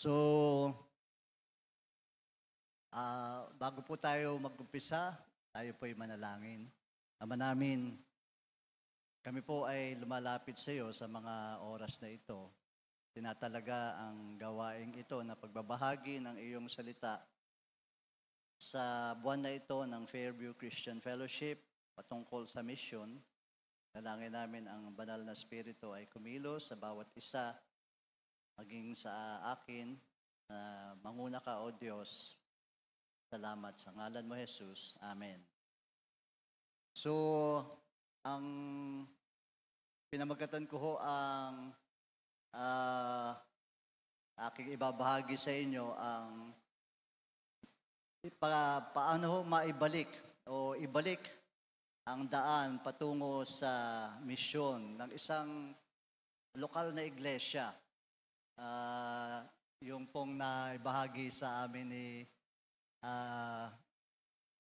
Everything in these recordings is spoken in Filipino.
So, bago po tayo mag-umpisa, tayo po ay manalangin. Ama namin, kami po ay lumalapit sa iyo sa mga oras na ito. Tinatalaga ang gawaing ito na pagbabahagi ng iyong salita sa buwan na ito ng Fairview Christian Fellowship patungkol sa mission. Dalangin namin ang banal na spirito ay kumilos sa bawat isa, maging sa akin, na manguna ka, O Diyos. Salamat sa ngalan mo, Jesus. Amen. So, ang pinamagatan ko ho ang aking ibabahagi sa inyo ang paano ho maibalik o ibalik ang daan patungo sa misyon ng isang lokal na iglesia. Yung pong naibahagi sa amin ni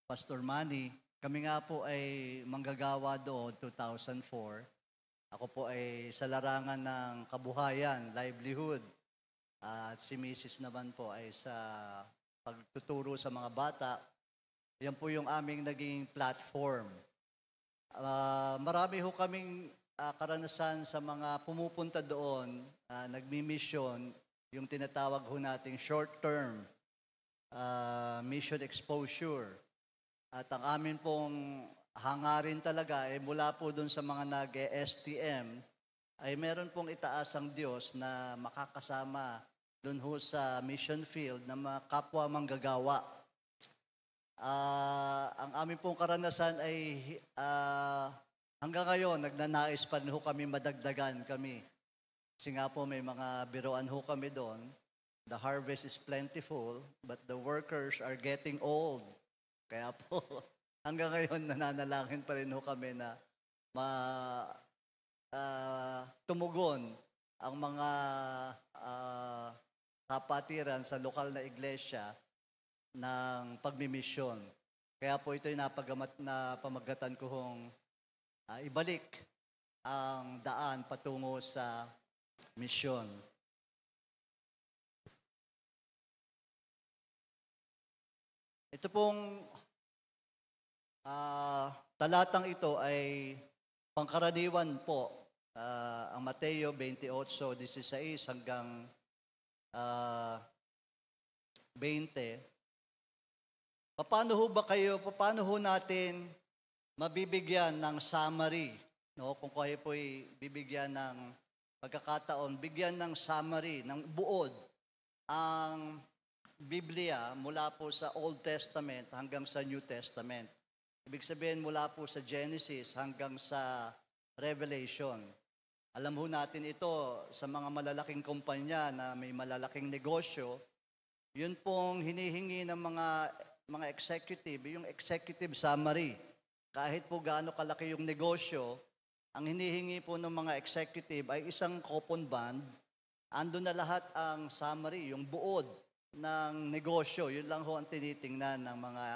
Pastor Manny, kami nga po ay manggagawa doon 2004. Ako po ay sa larangan ng kabuhayan, livelihood. At si Mrs. naman po ay sa pagtuturo sa mga bata. Yan po yung aming naging platform. Marami ho kaming karanasan sa mga pumupunta doon, nagmi-mission, yung tinatawag ho nating short-term mission exposure. At ang amin pong hangarin talaga ay mula po doon sa mga nag-STM ay meron pong itaas ang Diyos na makakasama doon ho sa mission field na mga kapwa manggagawa. Ang amin pong karanasan ay hanggang ngayon nagnanais pa rin ho kami madagdagan kami. Kasi nga po may mga biroan ho kami doon. The harvest is plentiful, but the workers are getting old. Kaya po, hanggang ngayon nananalangin pa rin ho kami na tumugon ang mga kapatiran sa lokal na iglesia ng pagmimisyon. Kaya po ito'y napamagatan ko hong ibalik ang daan patungo sa misyon. Ito pong talatang ito ay pangkaraniwan po. Ang Mateo 28:16 hanggang 20. Paano ho natin mabibigyan ng summary? No? Kung kayo po'y bibigyan ng pagkakataon, bigyan ng summary, ng buod, ang Biblia mula po sa Old Testament hanggang sa New Testament. Ibig sabihin mula po sa Genesis hanggang sa Revelation. Alam ho natin ito sa mga malalaking kumpanya na may malalaking negosyo, yun pong hinihingi ng mga executive, yung executive summary. Kahit po gaano kalaki yung negosyo, ang hinihingi po ng mga executive ay isang coupon bond, andun na lahat ang summary, yung buod ng negosyo. Yun lang ho ang tinitingnan ng mga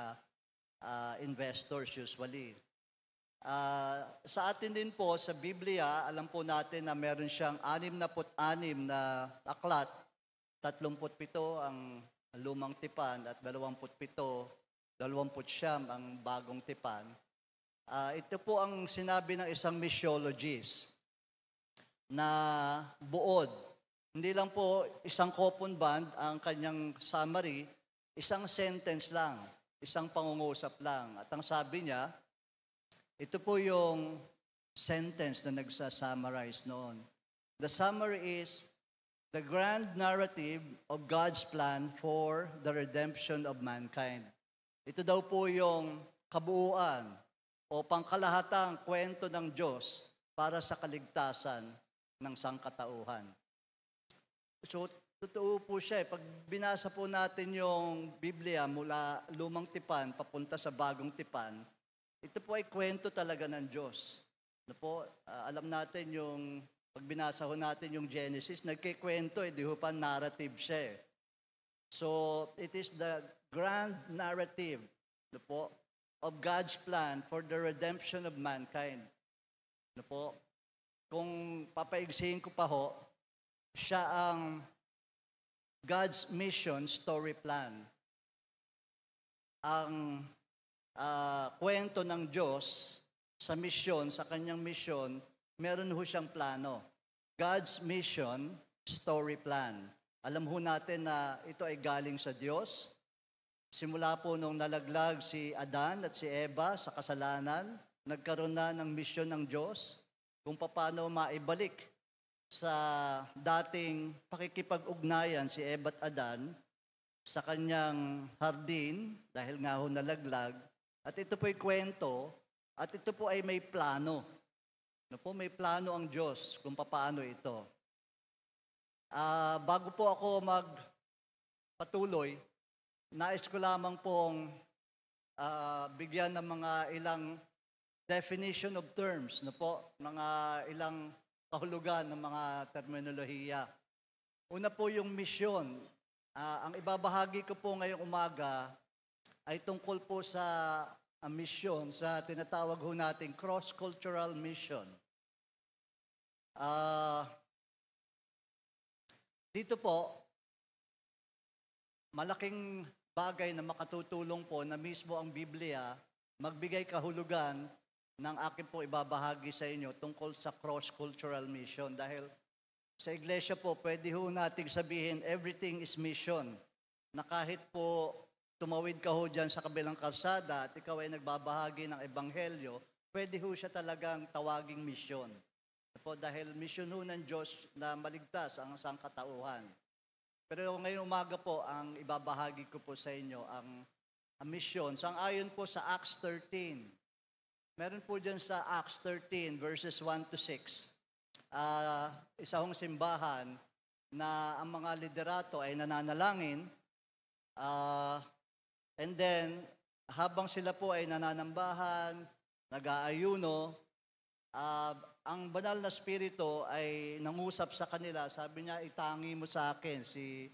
investors usually. Sa atin din po, sa Biblia, alam po natin na meron siyang 66 na aklat, 37 ang lumang tipan at 29 ang bagong tipan. Ito po ang sinabi ng isang missiologist na buod. Hindi lang po isang coupon bond ang kanyang summary, isang sentence lang, isang pangungusap lang. At ang sabi niya, ito po yung sentence na nagsa-summarize noon. The summary is, the grand narrative of God's plan for the redemption of mankind. Ito daw po yung kabuuan o pangkalahatang kwento ng Diyos para sa kaligtasan ng sangkatauhan. So, totoo po siya. Pag binasa po natin yung Biblia mula lumang tipan papunta sa bagong tipan, ito po ay kwento talaga ng Diyos. Alam natin yung, pag binasa ho natin yung Genesis, nagkikwento, di ho pa narrative siya. So, it is the grand narrative of God's plan for the redemption of mankind. Kung papaigsihin ko pa ho, siya ang God's mission story plan. Ang kwento ng Diyos sa misyon, sa kanyang misyon, meron ho siyang plano. God's mission story plan. Alam ho natin na ito ay galing sa Diyos. Simula po nung nalaglag si Adan at si Eva sa kasalanan, nagkaroon na ng misyon ng Diyos kung paano maibalik sa dating pakikipag-ugnayan si Eva at Adan sa kanyang hardin dahil nga ho nalaglag. At ito po'y kwento at ito po ay may plano. May plano ang Diyos kung paano ito. Bago po ako magpatuloy, nais ko lamang pong bigyan ng mga ilang definition of terms, mga ilang kahulugan ng mga terminolohiya. Una po yung misyon. Ang ibabahagi ko po ngayong umaga ay tungkol po sa misyon, sa tinatawag ho nating cross-cultural mission. Dito po, malaking bagay na makatutulong po na mismo ang Biblia magbigay kahulugan ng akin po ibabahagi sa inyo tungkol sa cross-cultural mission. Dahil sa iglesia po, pwede ho nating sabihin, everything is mission. Na kahit po tumawid ka ho dyan sa kabilang kalsada at ikaw ay nagbabahagi ng ebanghelyo, pwede ho siya talagang tawaging mission. Dahil mission ho ng Diyos na maligtas ang sangkatauhan. Pero ngayong umaga po, ang ibabahagi ko po sa inyo, ang mission. Sang-ayon po sa Acts 13. Meron po dyan sa Acts 13, verses 1 to 6. Isa hong simbahan na ang mga liderato ay nananalangin. And then, habang sila po ay nananambahan, nag-aayuno, ang banal na spirito ay nangusap sa kanila. Sabi niya, itangi mo sa akin si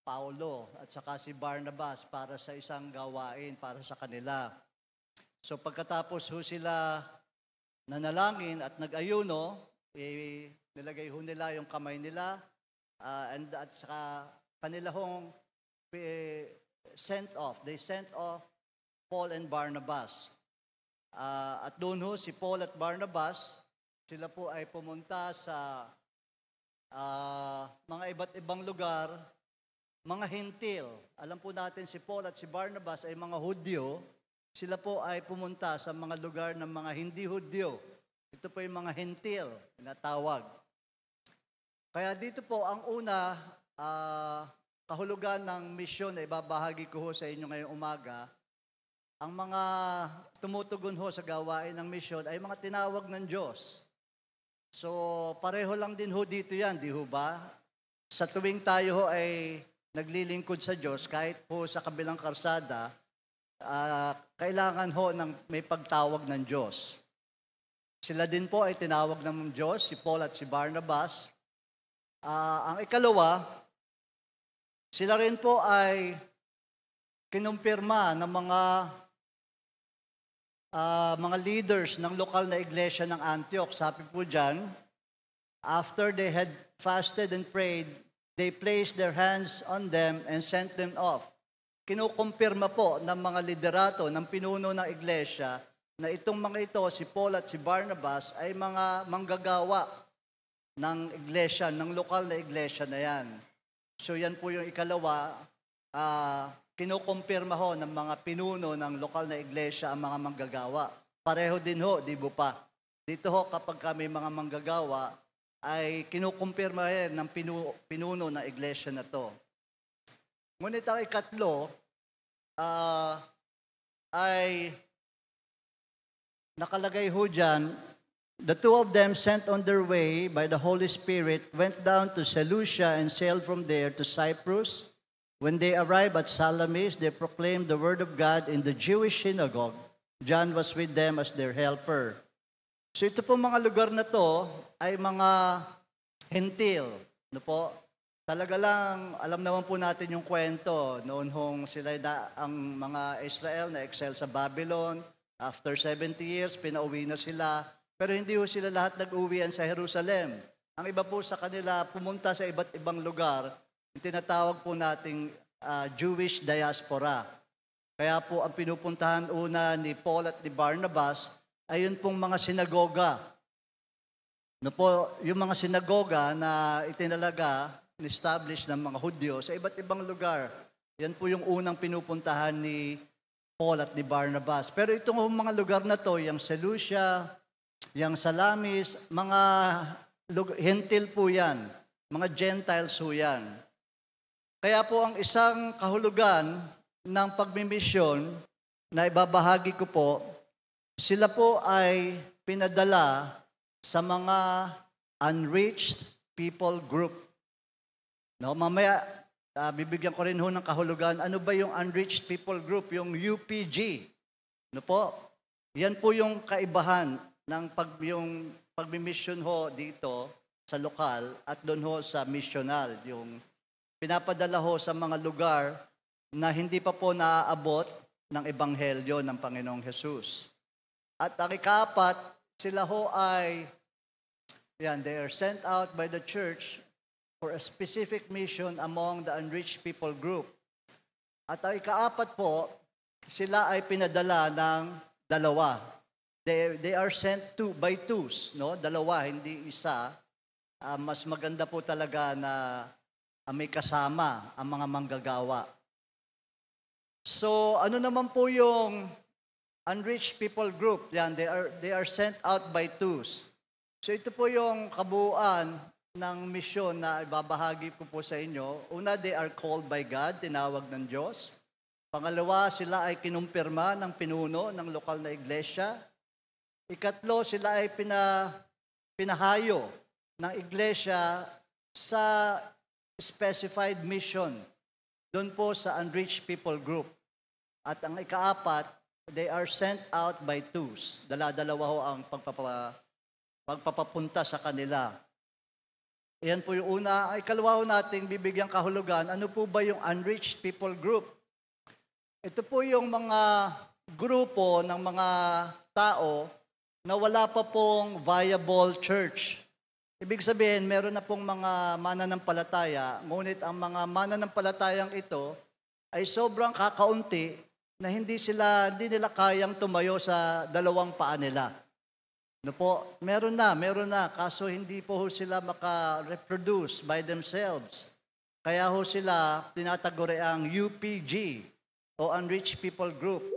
Paulo at saka si Barnabas para sa isang gawain para sa kanila. So pagkatapos ho sila nanalangin at nag-ayuno, nilagay ho nila yung kamay nila at saka kanila hong sent off. They sent off Paul and Barnabas. At doon ho si Paul at Barnabas, sila po ay pumunta sa mga iba't ibang lugar, mga hintil. Alam po natin si Paul at si Barnabas ay mga Hudyo. Sila po ay pumunta sa mga lugar ng mga hindi Hudyo. Ito po yung mga hintil na tawag. Kaya dito po ang una, kahulugan ng misyon na ibabahagi ko ho sa inyo ngayong umaga, ang mga tumutugon ho sa gawain ng misyon ay mga tinawag ng Diyos. So, pareho lang din ho dito yan, di ho ba? Sa tuwing tayo ho ay naglilingkod sa Diyos, kahit po sa kabilang karsada, kailangan ho ng may pagtawag ng Diyos. Sila din po ay tinawag ng Diyos, si Paul at si Barnabas. Ang ikalawa, sila rin po ay kinumpirma ng mga leaders ng lokal na iglesia ng Antioch. Sabi po dyan, after they had fasted and prayed, they placed their hands on them and sent them off. Kinukumpirma po ng mga liderato, ng pinuno ng iglesia, na itong mga ito, si Paul at si Barnabas, ay mga manggagawa ng iglesia, ng lokal na iglesia na yan. So yan po yung ikalawa, kinukumpirma ho ng mga pinuno ng lokal na iglesia ang mga manggagawa. Pareho din ho, di ba pa? Dito ho, kapag kami mga manggagawa, ay kinukumpirma ng pinuno ng iglesia na to. Ngunit ang ikatlo ay nakalagay ho dyan, the two of them sent on their way by the Holy Spirit went down to Seleucia and sailed from there to Cyprus. When they arrived at Salamis, they proclaimed the word of God in the Jewish synagogue. John was with them as their helper. So ito po mga lugar na to ay mga hentil. Ano po? Talaga lang, alam naman po natin yung kwento. Noon hong sila ang mga Israel na excel sa Babylon. After 70 years, pinauwi na sila. Pero hindi ho sila lahat nag-uwian sa Jerusalem. Ang iba po sa kanila pumunta sa iba't ibang lugar, yung tinatawag po nating Jewish diaspora. Kaya po ang pinupuntahan una ni Paul at ni Barnabas ay yun pong mga sinagoga. No po, yung mga sinagoga na itinalaga, establish ng mga Hudyo sa iba't ibang lugar. Yan po yung unang pinupuntahan ni Paul at ni Barnabas. Pero itong mga lugar na to, yung Seleucia, yung Salamis, mga Hentil po yan, mga Gentiles po yan. Kaya po ang isang kahulugan ng pagmimisyon na ibabahagi ko po, sila po ay pinadala sa mga unreached people group. No, mamaya bibigyan ko rin ho ng kahulugan. Ano ba yung unreached people group? Yung UPG. No po? Yan po yung kaibahan ng yung pagmimisyon ho dito sa lokal at doon ho sa missional. Yung pinapadala ho sa mga lugar na hindi pa po naaabot ng ebanghelyo ng Panginoong Hesus. At ang ikaapat, sila ho ay, they are sent out by the church for a specific mission among the unreached people group. At ang ikaapat po, sila ay pinadala ng dalawa. They are sent by twos, no? Dalawa, hindi isa. Mas maganda po talaga na may kasama ang mga manggagawa. So, ano naman po yung unreached people group? Yan, they are sent out by twos. So, ito po yung kabuuan ng misyon na ibabahagi ko po sa inyo. Una, they are called by God, tinawag ng Diyos. Pangalawa, sila ay kinumpirma ng pinuno ng lokal na iglesia. Ikatlo, sila ay pinahayo ng iglesia sa specified mission doon po sa unreached people group. At ang ikaapat, they are sent out by twos. Dala-dalawa ho ang pagpapapunta sa kanila. Iyan po yung una. Ay ikalawa ho nating bibigyang kahulugan. Ano po ba yung unreached people group? Ito po yung mga grupo ng mga tao na wala pa pong viable church. Ibig sabihin, meron na pong mga mananampalataya, ngunit ang mga mananampalatayang ito ay sobrang kakaunti na hindi nila kayang tumayo sa dalawang paa nila. No po, meron na, kaso hindi po sila maka-reproduce by themselves. Kaya ho sila tinataguri ang UPG o Unreached People Group.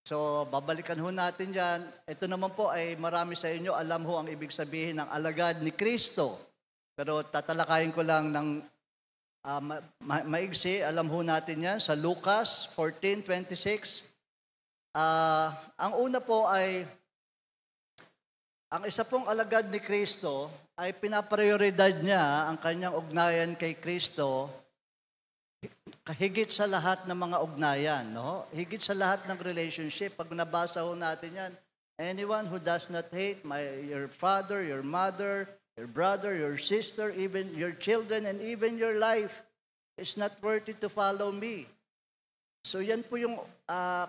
So, babalikan ho natin yan. Ito naman po ay marami sa inyo alam ho ang ibig sabihin ng alagad ni Kristo. Pero tatalakayin ko lang ng maigsi. Alam ho natin yan sa Lucas 14:26. Ang una po ay, ang isa pong alagad ni Kristo ay pinaprioridad niya ang kanyang ugnayan kay Kristo higit sa lahat ng mga ugnayan, no? Higit sa lahat ng relationship. Pag nabasa ho natin yan, anyone who does not hate your father, your mother, your brother, your sister, even your children, and even your life is not worthy to follow me. So yan po yung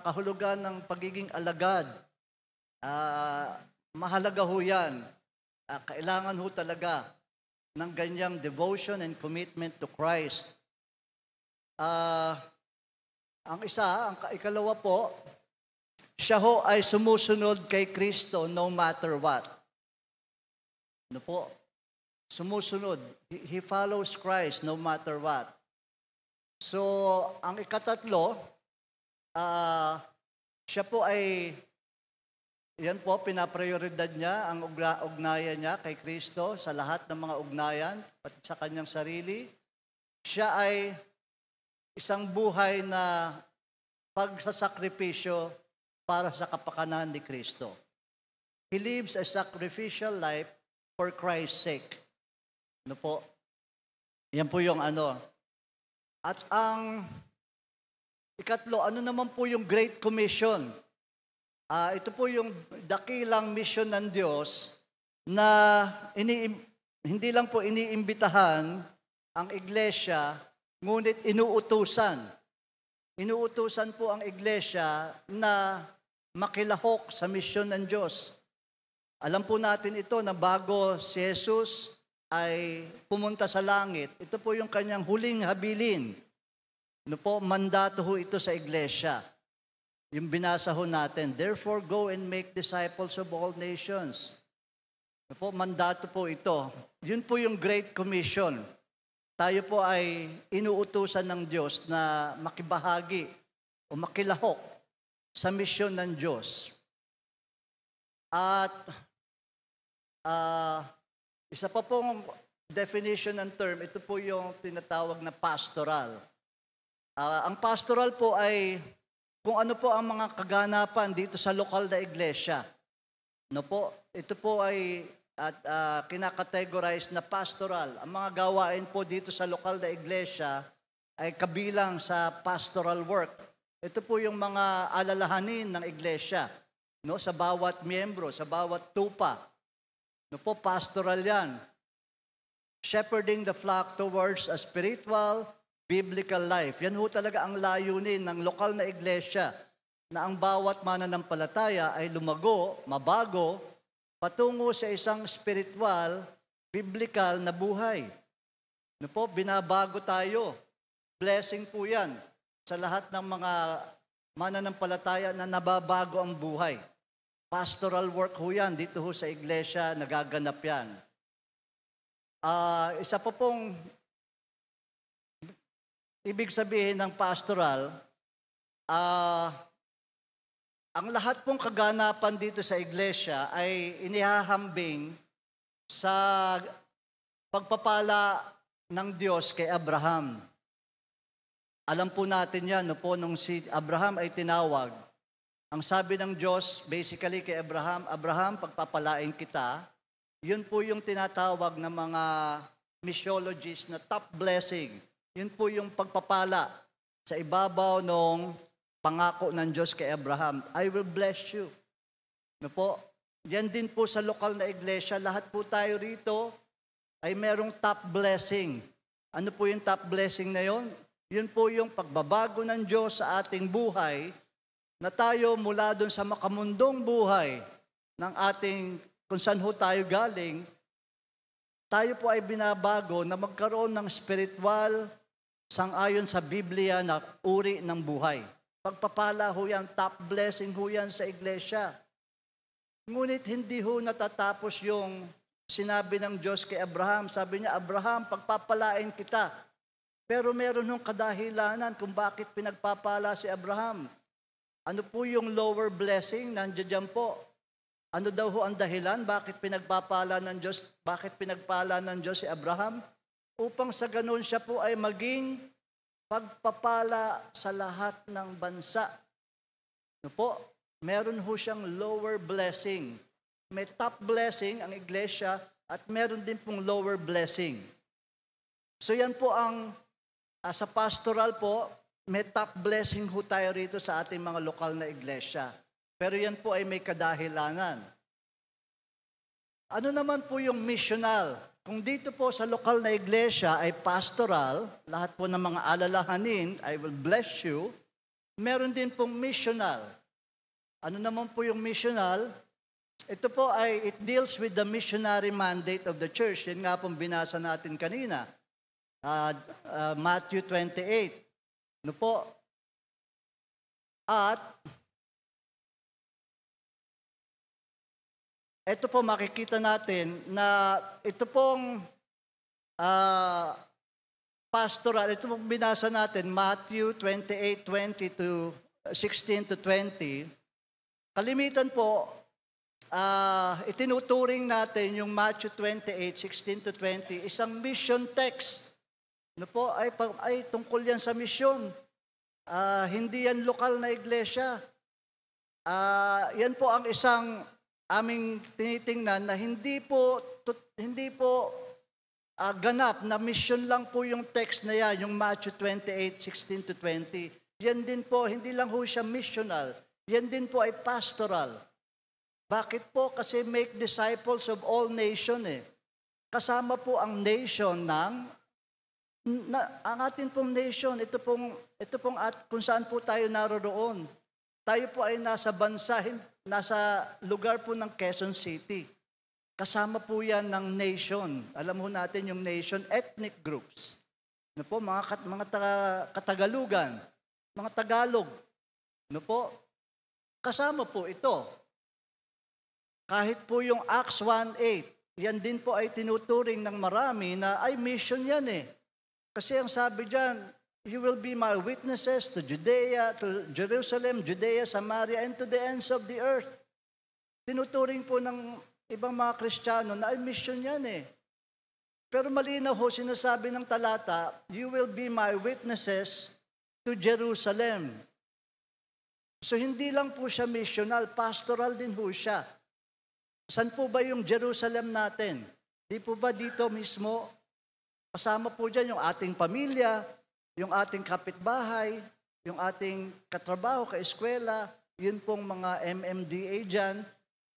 kahulugan ng pagiging alagad. Mahalaga ho yan. Kailangan ho talaga ng ganyang devotion and commitment to Christ. Ang ikalawa po, siya ho ay sumusunod kay Kristo no matter what. Ano po? Sumusunod. He follows Christ no matter what. So, ang ikatatlo, siya po ay, yan po, pinaprioridad niya ang ugnayan niya kay Kristo sa lahat ng mga ugnayan, pati sa kanyang sarili. Siya ay isang buhay na pagsasakripisyo para sa kapakanan ni Kristo. He lives a sacrificial life for Christ's sake. Ano po? Yan po yung ano. At ang ikatlo, ano naman po yung Great Commission? Ito po yung dakilang mission ng Diyos na hindi lang po iniimbitahan ang iglesia, ngunit inuutusan. Inuutusan po ang iglesia na makilahok sa misyon ng Diyos. Alam po natin ito na bago si Jesus ay pumunta sa langit, ito po yung kanyang huling habilin. Ano po, mandato ho ito sa iglesia. Yung binasa ho natin, therefore go and make disciples of all nations. Ano po, mandato po ito. Yun po yung Great Commission. Tayo po ay inuutusan ng Diyos na makibahagi o makilahok sa misyon ng Diyos. At isa pa pong definition ng term, ito po yung tinatawag na pastoral. Ang pastoral po ay kung ano po ang mga kaganapan dito sa lokal na iglesia. No po, ito po ay kinakategorize na pastoral. Ang mga gawain po dito sa lokal na iglesia ay kabilang sa pastoral work. Ito po yung mga alalahanin ng iglesia, no, sa bawat miyembro, sa bawat tupa. No po, pastoral yan. Shepherding the flock towards a spiritual, biblical life. Yan ho talaga ang layunin ng lokal na iglesia, na ang bawat mananampalataya ay lumago, mabago, patungo sa isang spiritual, biblical na buhay. No po, binabago tayo. Blessing po yan sa lahat ng mga mananampalataya na nababago ang buhay. Pastoral work ho yan. Dito ho sa iglesia, nagaganap yan. Isa pa pong ibig sabihin ng pastoral, ang lahat pong kaganapan dito sa iglesia ay inihahambing sa pagpapala ng Diyos kay Abraham. Alam po natin yan, no po, nung si Abraham ay tinawag, ang sabi ng Diyos basically kay Abraham, Abraham, pagpapalain kita, yun po yung tinatawag ng mga missiologists na top blessing. Yun po yung pagpapala sa ibabaw ng pangako ng Diyos kay Abraham. I will bless you. No po? Yan din po sa lokal na iglesia. Lahat po tayo rito ay merong top blessing. Ano po yung top blessing na yon? Yun po yung pagbabago ng Diyos sa ating buhay na tayo mula doon sa makamundong buhay ng ating kung saan ho tayo galing, tayo po ay binabago na magkaroon ng spiritual sang-ayon sa Biblia na uri ng buhay. Pagpapala ho yan, top blessing ho yan sa iglesia. Ngunit hindi ho natatapos yung sinabi ng Diyos kay Abraham. Sabi niya, Abraham, pagpapalain kita. Pero meron hong kadahilanan kung bakit pinagpapala si Abraham. Ano po yung lower blessing? Nandiyan po. Ano daw ho ang dahilan? Bakit pinagpapala ng Diyos? Bakit pinagpala ng Diyos si Abraham? Upang sa ganun siya po ay maging pagpapala sa lahat ng bansa. No po, meron ho siyang lower blessing. May top blessing ang iglesia at meron din pong lower blessing. So yan po ang, sa pastoral po, may top blessing ho tayo rito sa ating mga lokal na iglesia. Pero yan po ay may kadahilanan. Ano naman po yung missional? Kung dito po sa lokal na iglesia ay pastoral, lahat po ng mga alalahanin, I will bless you, meron din pong missional. Ano naman po yung missional? Ito po ay, it deals with the missionary mandate of the church. Yan nga pong binasa natin kanina. Matthew 28. Ano po? At ito po makikita natin na ito pong pastoral, ito pong binasa natin, Matthew 28:20 to 16 to 20. Kalimitan po, itinuturing natin yung Matthew 28:16 to 20, isang mission text. Ano po, ay tungkol yan sa misyon. Hindi yan lokal na iglesia. Yan po ang isang aming tinitingnan na hindi po ganap na mission lang po yung text na yan, yung Matthew 28:16 to 20. Yan din po, hindi lang ho siya missional. Yan din po ay pastoral. Bakit po? Kasi make disciples of all nation eh. Kasama po ang nation ang atin pong nation, ito pong kung saan po tayo naroroon. Tayo po ay nasa bansa, nasa lugar po ng Quezon City. kasama po yan ng nation. Alam ho natin yung nation, ethnic groups. Ano po, Katagalugan, mga Tagalog. Ano po, kasama po ito. Kahit po yung Acts 1:8, yan din po ay tinuturing ng marami na ay mission yan eh. Kasi ang sabi dyan, you will be my witnesses to Judea, to Jerusalem, Judea, Samaria, and to the ends of the earth. Tinuturing po ng ibang mga Kristiyano na ay mission yan eh. Pero malinaw ho, sinasabi ng talata, you will be my witnesses to Jerusalem. So hindi lang po siya missional, pastoral din po siya. Saan po ba yung Jerusalem natin? Di po ba dito mismo? Kasama po dyan yung ating pamilya, yung ating kapitbahay, yung ating katrabaho, kaeskwela, yun pong mga MMDA dyan.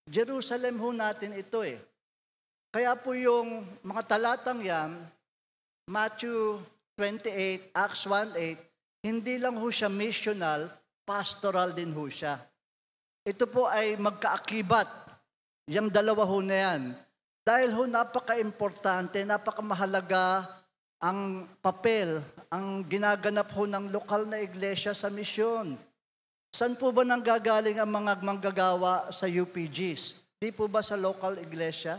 Jerusalem ho natin ito eh. Kaya po yung mga talatang yan, Matthew 28, Acts 1:8, hindi lang ho siya missional, pastoral din ho siya. Ito po ay magkaakibat, yung dalawa ho na yan. Dahil ho napaka-importante, napaka-mahalaga ang papel, ang ginaganap ho ng lokal na iglesia sa misyon. Saan po ba nanggagaling ang mga manggagawa sa UPGs? Di po ba sa local iglesia?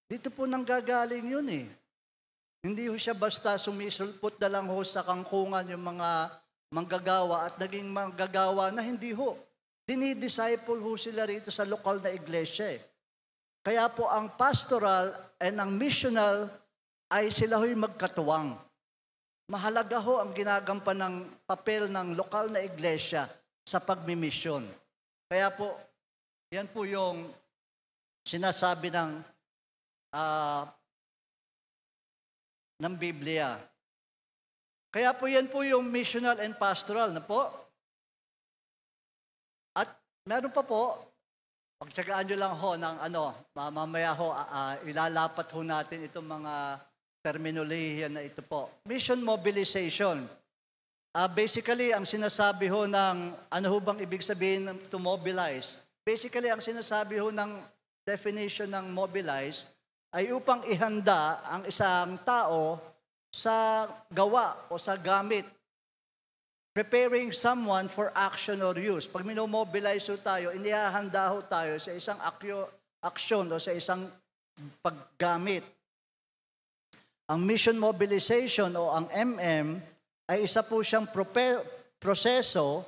Dito po nanggagaling yun eh. Hindi ho siya basta sumisulpot na lang ho sa kangkungan yung mga manggagawa at naging manggagawa na hindi ho. Dinidisciple ho sila rito sa lokal na iglesia eh. Kaya po ang pastoral and ang missional ay sila ho'y magkatuwang. Mahalaga ho ang ginagampan ng papel ng lokal na iglesia sa pagmimisyon. Kaya po, yan po yung sinasabi ng Biblia. Kaya po yan po yung missional and pastoral na po. At meron pa po, pagtsagaan nyo lang ho ng mamaya ho, ilalapat ho natin itong mga terminolohiya na ito po. Mission mobilization. Basically, ang sinasabi ho ng, ano ho bang ibig sabihin to mobilize? Basically, ang sinasabi ho ng definition ng mobilize ay upang ihanda ang isang tao sa gawa o sa gamit. Preparing someone for action or use. Pag minomobilize ho tayo, inihahanda ho tayo sa isang aksyon o sa isang paggamit. Ang mission mobilization o ang MM ay isa po siyang proseso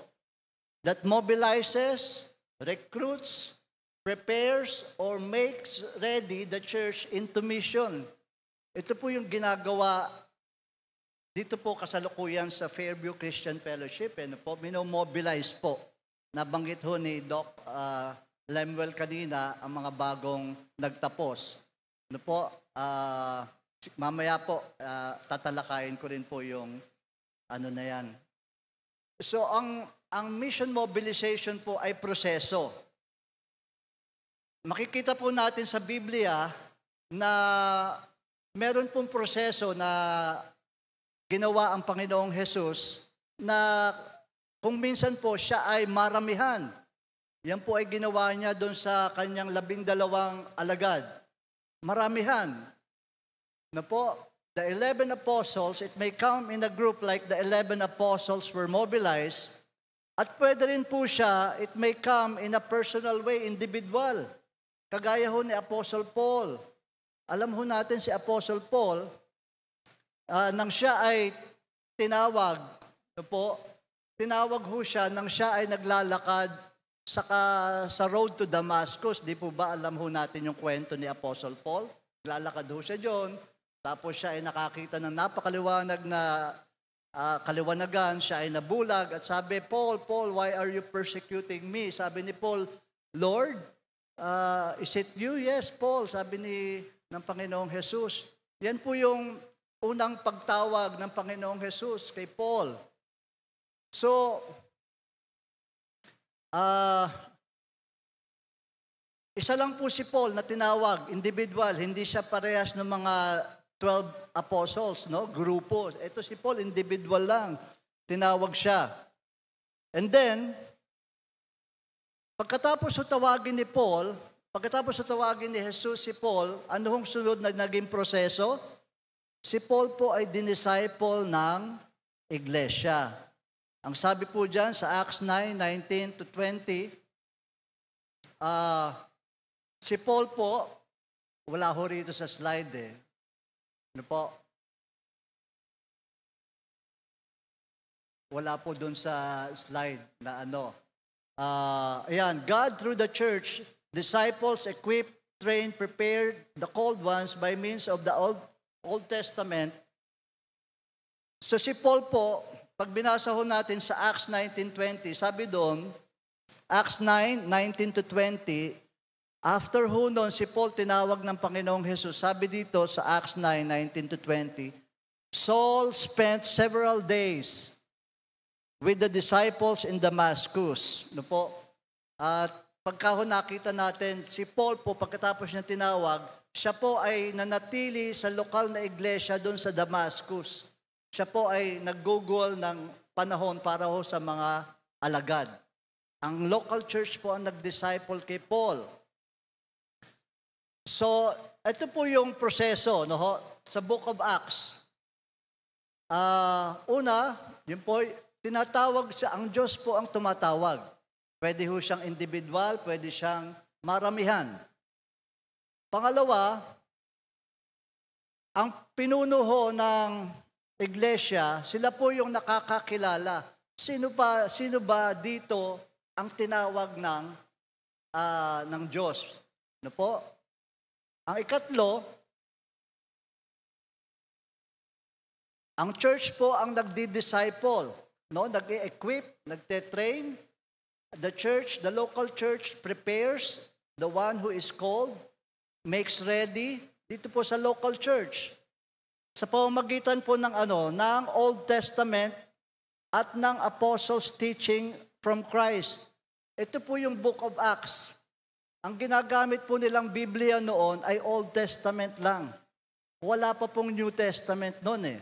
that mobilizes, recruits, prepares, or makes ready the church into mission. Ito po yung ginagawa dito po kasalukuyan sa Fairview Christian Fellowship. Minomobilize po. Nabanggit ho ni Doc Lemuel kanina ang mga bagong nagtapos. Mamaya po, tatalakayin ko rin po yung na yan. So, ang mission mobilization po ay proseso. Makikita po natin sa Biblia na meron pong proseso na ginawa ang Panginoong Jesus na kung minsan po siya ay maramihan. Yan po ay ginawa niya doon sa kanyang 12 alagad. Maramihan. Na po, the 11 apostles, it may come in a group like the 11 apostles were mobilized, at pwede rin po siya, it may come in a personal way, individual. Kagaya ho ni Apostle Paul. Alam ho natin si Apostle Paul, nang siya ay tinawag ho siya nang siya ay naglalakad sa road to Damascus. Di po ba alam ho natin yung kwento ni Apostle Paul? Naglalakad ho siya doon, tapos siya ay nakakita ng napakaliwanag na kaliwanagan, siya ay nabulag at sabi, Paul, why are you persecuting me? Sabi ni Paul, Lord, is it you? Yes, Paul, sabi ng Panginoong Jesus. Yan po yung unang pagtawag ng Panginoong Jesus kay Paul. So, isa lang po si Paul na tinawag, individual, hindi siya parehas ng mga 12 apostles, no? Grupo. Ito si Paul, individual lang. Tinawag siya. And then, pagkatapos tawagin ni Paul, pagkatapos sa tawagin ni Jesus si Paul, ano hong sunod na naging proseso? Si Paul po ay dinisciple ng iglesia. Ang sabi po dyan sa Acts 9:19-20, si Paul po, wala ho rito sa slide eh. Ano po? Wala po dun sa slide na ano. Ayan, God through the church, disciples equipped, trained, prepared the called ones by means of the Old Testament. So si Paul po, pag binasa ho natin sa Acts 19:20, sabi doon, Acts 9:19-20, after ho noon, si Paul tinawag ng Panginoong Jesus. Sabi dito sa Acts 9:19-20, Saul spent several days with the disciples in Damascus. No po? At pagka ho nakita natin, si Paul po, pagkatapos niya tinawag, siya po ay nanatili sa lokal na iglesia doon sa Damascus. Siya po ay naggugol ng panahon para ho sa mga alagad. Ang local church po ang nag-disciple kay Paul. So, ito po yung proseso no ho, sa Book of Acts. Una, yun po, tinatawag siya, ang Diyos po ang tumatawag. Pwede ho siyang individual, pwede siyang maramihan. Pangalawa, ang pinuno ho ng iglesia, sila po yung nakakakilala. Sino ba dito ang tinawag ng Diyos? Ano po? Ang ikatlo, ang church po ang nagdi-disciple, no? Nag-e-equip, nagte-train. The church, the local church prepares the one who is called, makes ready dito po sa local church. Sa pamamagitan po ng ng Old Testament at ng apostles' teaching from Christ. Ito po yung Book of Acts. Ang ginagamit po nilang Biblia noon ay Old Testament lang. Wala pa pong New Testament noon eh.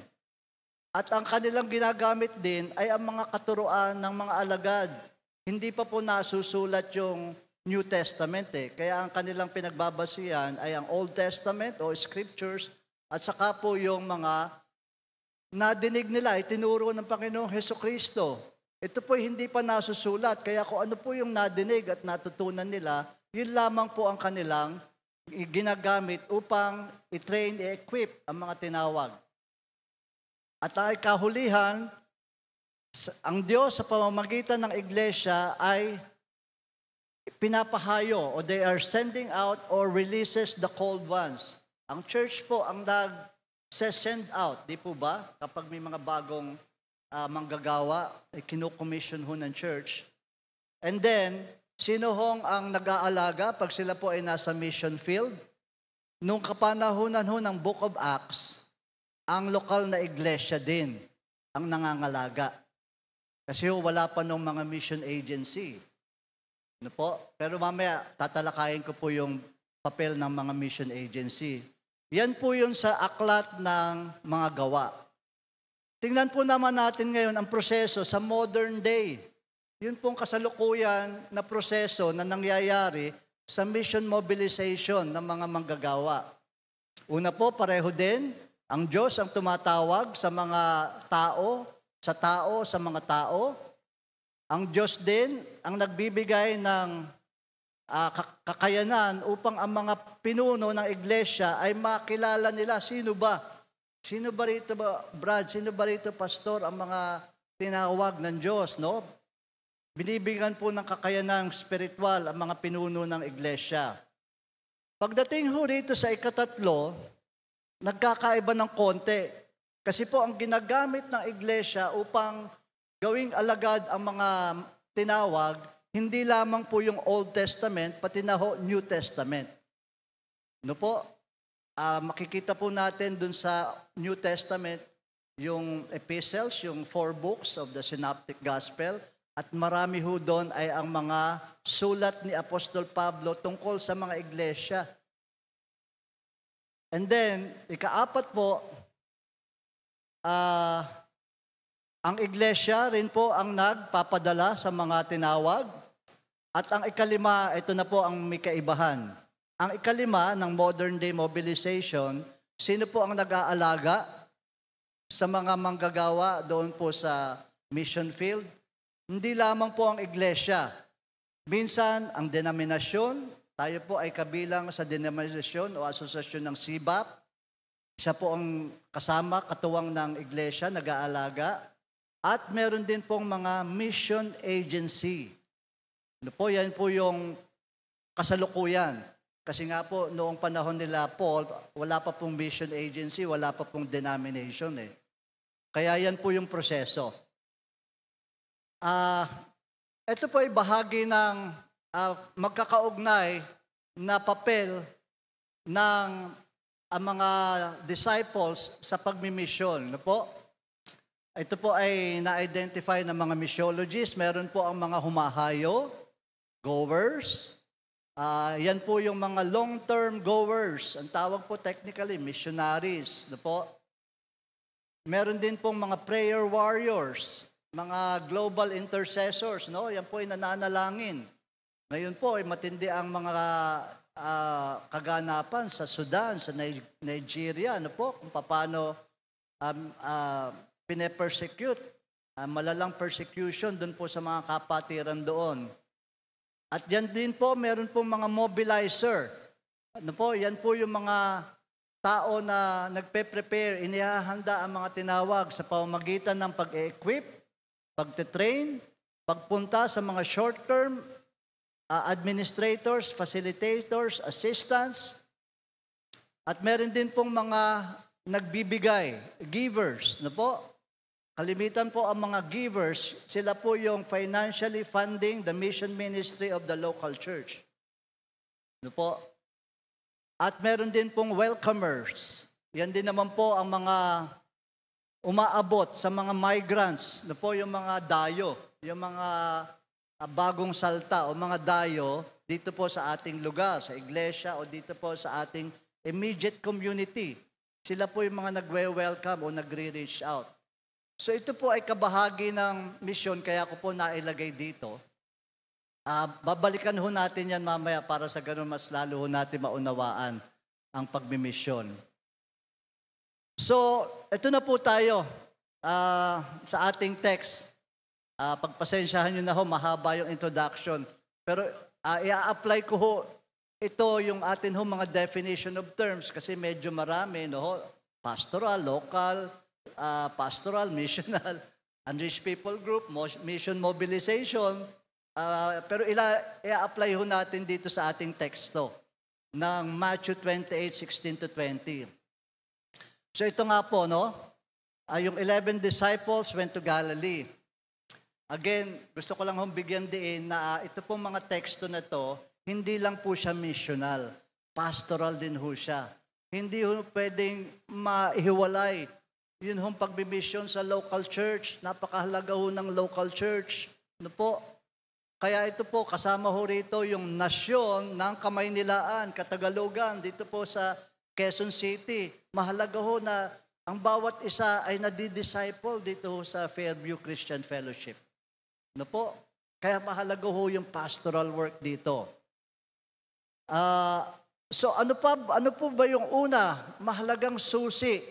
At ang kanilang ginagamit din ay ang mga katuruan ng mga alagad. Hindi pa po nasusulat yung New Testament eh. Kaya ang kanilang pinagbabasihan ay ang Old Testament o Scriptures at saka po yung mga nadinig nila, itinuro ng Panginoong Hesukristo. Ito po hindi pa nasusulat. Kaya kung ano po yung nadinig at natutunan nila, yun lamang po ang kanilang ginagamit upang i-train, i-equip ang mga tinawag. At ay kahulihan, ang Diyos sa pamamagitan ng iglesia ay pinapahayo o they are sending out or releases the called ones. Ang church po ang nag-send out, di po ba? Kapag may mga bagong manggagawa, kinukommission ho ng church. And then, sino hong ang nag-aalaga pag sila po ay nasa mission field? Nung kapanahunan ho ng Book of Acts, ang lokal na iglesia din ang nangangalaga. Kasi wala pa nung mga mission agency. Ano po? Pero mamaya, tatalakayin ko po yung papel ng mga mission agency. Yan po yun sa aklat ng mga gawa. Tingnan po naman natin ngayon ang proseso sa modern day. Yun pong kasalukuyan na proseso na nangyayari sa mission mobilization ng mga manggagawa. Una po, pareho din, ang Diyos ang tumatawag sa mga tao, sa mga tao. Ang Diyos din ang nagbibigay ng kakayanan upang ang mga pinuno ng iglesia ay makilala nila sino ba? Sino ba rito, Brad? Sino ba rito, Pastor, ang mga tinawag ng Diyos, no? Binibigyan po ng kakayanang spiritual ang mga pinuno ng iglesia. Pagdating ho rito sa ikatatlo, nagkakaiba ng konti. Kasi po ang ginagamit ng iglesia upang gawing alagad ang mga tinawag, hindi lamang po yung Old Testament, pati na ho New Testament. No po? Makikita po natin dun sa New Testament yung epistles, yung 4 books of the Synoptic Gospel, at marami ho doon ay ang mga sulat ni Apostol Pablo tungkol sa mga iglesia. And then, ikaapat po, ang iglesia rin po ang nagpapadala sa mga tinawag. At ang ikalima, ito na po ang may kaibahan. Ang ikalima ng modern day mobilization, sino po ang nag-aalaga sa mga manggagawa doon po sa mission field? Hindi lamang po ang iglesia. Minsan, ang denominasyon, tayo po ay kabilang sa denominasyon o asosasyon ng SIBAP. Siya po ang kasama, katuwang ng iglesia, nag-aalaga. At meron din pong mga mission agency. Ano po, yan po yung kasalukuyan. Kasi nga po, noong panahon nila Paul, wala pa pong mission agency, wala pa pong denomination eh. Kaya yan po yung proseso. Ito po ay bahagi ng magkakaugnay na papel ng mga disciples sa pagmimisyon. Ano po? Ito po ay na-identify ng mga missiologists. Meron po ang mga humahayo, goers. Yan po yung mga long-term goers. Ang tawag po technically, missionaries. Ano po? Meron din pong mga prayer warriors, mga global intercessors. No? Yan po ay nananalangin. Ngayon po ay matindi ang mga kaganapan sa Sudan, sa Nigeria. Ano po? Kung paano pine-persecute, malalang persecution doon po sa mga kapatiran doon. At yan din po, meron po mga mobilizer. Ano po, yan po yung mga tao na nagpe-prepare, inihahanda ang mga tinawag sa pamamagitan ng pag-equip, pagte-train, pagpunta sa mga short-term administrators, facilitators, assistants. At meron din pong mga nagbibigay, givers. Ano po? Kalimitan po ang mga givers, sila po yung financially funding the mission ministry of the local church. Ano po? At meron din pong welcomers. Yan din naman po ang mga umaabot sa mga migrants. Ano po yung mga dayo, yung mga bagong salta o mga dayo dito po sa ating lugar, sa iglesia o dito po sa ating immediate community. Sila po yung mga nagwe-welcome o nagre-reach out. So ito po ay kabahagi ng mission, kaya ko po nailagay dito. Babalikan ho natin yan mamaya para sa ganun mas lalo ho natin maunawaan ang pagmimisyon. So, ito na po tayo sa ating text. Pagpasensyahan nyo na ho, mahaba yung introduction. Pero i-apply ko ho ito yung atin ho mga definition of terms kasi medyo marami. No ho? Pastoral, local, pastoral, missional, unreached people group, mission mobilization. Pero i-apply ho natin dito sa ating teksto ng Matthew 28:16-20. So ito nga po, no? Yung 11 disciples went to Galilee. Again, gusto ko lang hong bigyan din na ito pong mga teksto na to, hindi lang po siya missional, pastoral din ho siya. Hindi ho pwedeng maihiwalay. Yun hong pagbimisyon sa local church, napakahalaga ho ng local church. Ano po? Kaya ito po, kasama ho rito yung nasyon ng Kamaynilaan, Katagalogan, dito po sa Quezon City. Mahalaga ho na ang bawat isa ay nadidisciple dito ho sa Fairview Christian Fellowship. Ano po? Kaya mahalaga ho yung pastoral work dito. So ano po ba yung una? Mahalagang susi.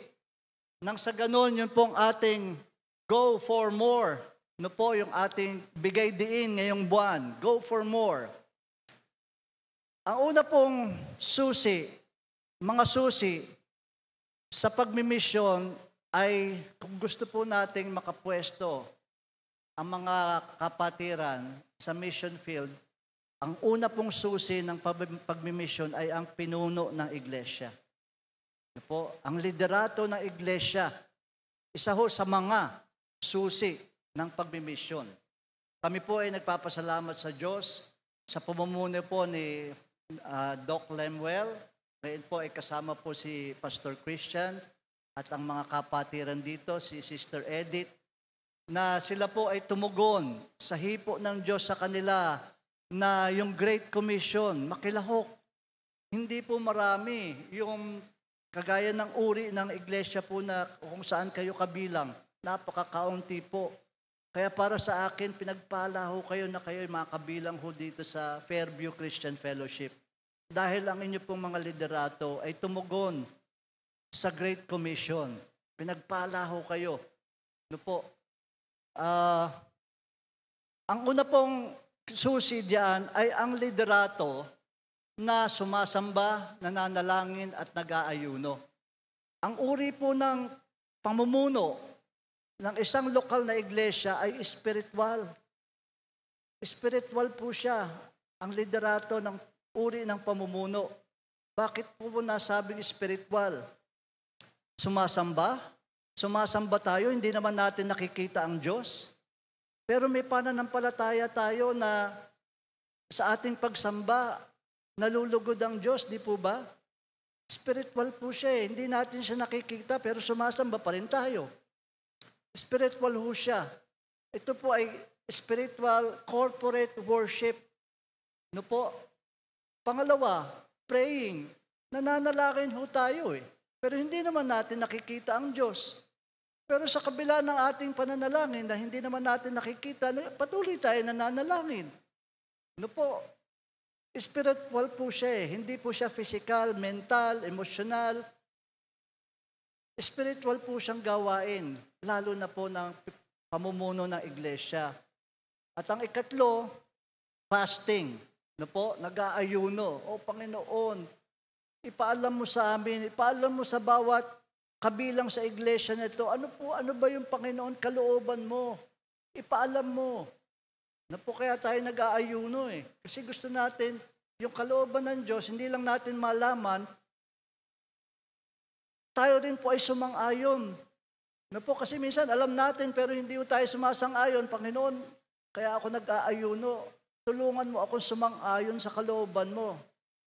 Nang sa ganon, yun pong ating go for more. Ano po yung ating bigay diin ngayong buwan? Go for more. Ang una pong susi, mga susi, sa pagmimisyon ay kung gusto po nating makapwesto ang mga kapatiran sa mission field, ang una pong susi ng pagmimisyon ay ang pinuno ng iglesia. Po, ang liderato ng iglesia, isa ho sa mga susi ng pagmimisyon. Kami po ay nagpapasalamat sa Diyos sa pamumuno po ni Doc Lemuel. Ngayon po ay kasama po si Pastor Christian at ang mga kapatiran dito, si Sister Edith, na sila po ay tumugon sa hipo ng Diyos sa kanila na yung Great Commission, makilahok. Hindi po marami yung kagaya ng uri ng iglesia po na kung saan kayo kabilang, napakakaunti po. Kaya para sa akin, pinagpala ho kayo na kayo mga kabilang ho dito sa Fairview Christian Fellowship. Dahil ang inyo pong mga liderato ay tumugon sa Great Commission. Pinagpala ho kayo. Ano po? Ang una pong susi diyan ay ang liderato na sumasamba, nananalangin at nag-aayuno. Ang uri po ng pamumuno ng isang lokal na iglesia ay spiritual. Spiritual po siya, ang liderato ng uri ng pamumuno. Bakit po nasabing spiritual? Sumasamba? Sumasamba tayo, hindi naman natin nakikita ang Diyos. Pero may pananampalataya tayo na sa ating pagsamba, nalulugod ang Diyos, di po ba? Spiritual po siya eh. Hindi natin siya nakikita pero sumasamba pa rin tayo. Spiritual ho siya. Ito po ay spiritual corporate worship. No po? Pangalawa, praying. Nananalangin ho tayo eh. Pero hindi naman natin nakikita ang Diyos. Pero sa kabila ng ating pananalangin na hindi naman natin nakikita, patuloy tayo nananalangin. No po? Spiritual po siya eh. Hindi po siya physical, mental, emotional. Spiritual po siyang gawain, lalo na po ng pamumuno ng iglesia. At ang ikatlo, fasting. No po? Nag-aayuno. O Panginoon, ipaalam mo sa amin, ipaalam mo sa bawat kabilang sa iglesia na ito, ano ba yung Panginoon kalooban mo? Ipaalam mo. Na po kaya tayo nag-aayuno eh. Kasi gusto natin, yung kalooban ng Diyos, hindi lang natin malaman, tayo rin po ay sumang-ayon. Na po kasi minsan alam natin pero hindi tayo sumasang-ayon. Panginoon, kaya ako nag-aayuno. Tulungan mo ako sumang-ayon sa kalooban mo.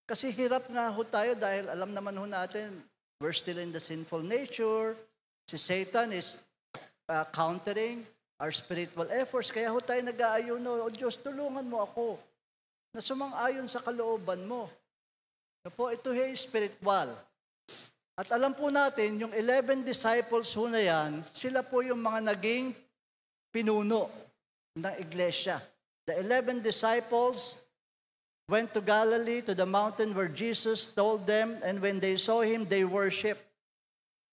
Kasi hirap nga ho tayo dahil alam naman ho natin, we're still in the sinful nature. Si Satan is countering our spiritual efforts. Kaya ho tayo nag-aayuno, O Diyos, tulungan mo ako na sumang-ayon sa kalooban mo. Na po, ito ay spiritual. At alam po natin, yung 11 disciples ho na yan, sila po yung mga naging pinuno ng iglesia. The 11 disciples went to Galilee, to the mountain where Jesus told them, and when they saw Him, they worshiped.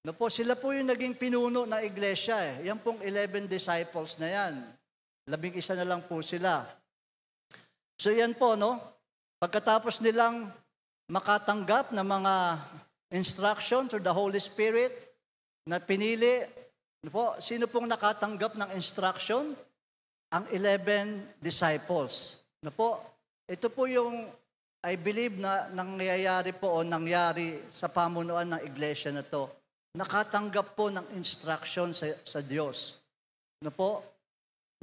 No po, sila po yung naging pinuno ng iglesia. Eh. Yan pong 11 disciples na yan. 11 na lang po sila. So yan po, no? Pagkatapos nilang makatanggap ng mga instruction through the Holy Spirit na pinili, no po, sino pong nakatanggap ng instruction? Ang 11 disciples. No po, ito po yung, I believe na nangyayari po o nangyari sa pamunuan ng iglesia na to. Nakatanggap po ng instruction sa Diyos. No po?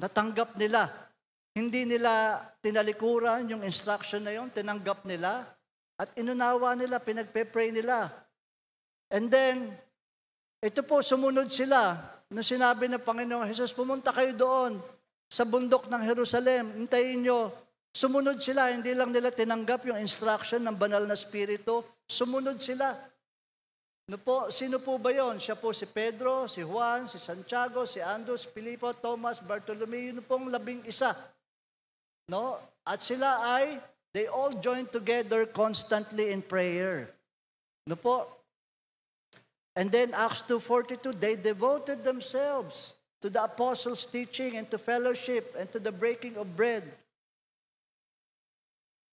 Natanggap nila. Hindi nila tinalikuran yung instruction na yon, tinanggap nila at inunawa nila, pinagpe-pray nila. And then, ito po, sumunod sila. Nung sinabi ng Panginoon, Jesus, pumunta kayo doon sa bundok ng Jerusalem. Hintayin nyo. Sumunod sila. Hindi lang nila tinanggap yung instruction ng banal na spirito. Sumunod sila. No po, sino po ba yon? Siya po si Pedro, si Juan, si Santiago, si Andrew, si Filipo, Thomas, Bartolomeo. Yun pong 11. No? At sila ay, they all joined together constantly in prayer. No po? And then Acts 2:42, they devoted themselves to the apostles' teaching and to fellowship and to the breaking of bread.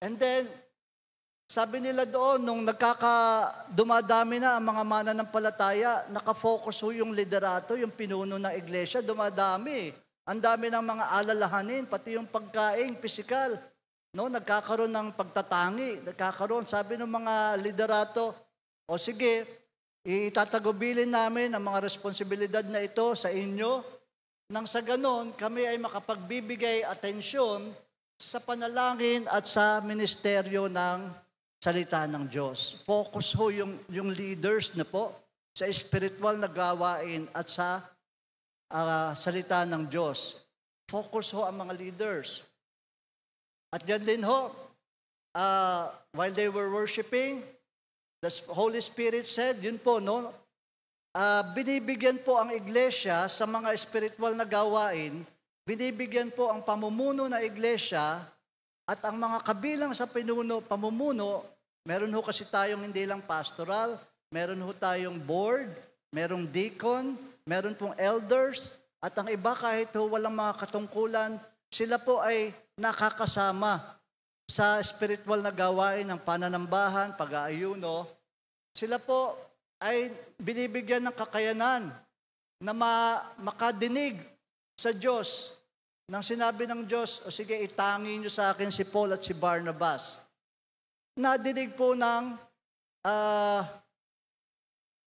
And then, sabi nila doon, nung dumadami na ang mga mananampalataya, nakafocus ho yung liderato, yung pinuno ng iglesia, dumadami. Ang dami ng mga alalahanin, pati yung pagkain, pisikal. No, nagkakaroon ng pagtatangi, sabi ng mga liderato, o sige, itatagubilin namin ang mga responsibilidad na ito sa inyo, nang sa ganon, kami ay makapagbibigay atensyon sa panalangin at sa ministeryo ng salita ng Diyos. Focus ho yung leaders na po sa spiritual na gawain at sa salita ng Diyos. Focus ho ang mga leaders. At yan din ho, while they were worshiping, the Holy Spirit said, yun po, no? Binibigyan po ang iglesia sa mga spiritual na gawain, binibigyan po ang pamumuno ng iglesia at ang mga kabilang sa pamumuno, meron ho kasi tayong hindi lang pastoral, meron ho tayong board, merong deacon, meron pong elders, at ang iba kahit ho walang mga katungkulan, sila po ay nakakasama sa spiritual na gawain ng pananambahan, pag-aayuno. Sila po ay binibigyan ng kakayanan na makadinig sa Diyos. Nang sinabi ng Diyos, o sige, itangi niyo sa akin si Paul at si Barnabas. Nadinig po ng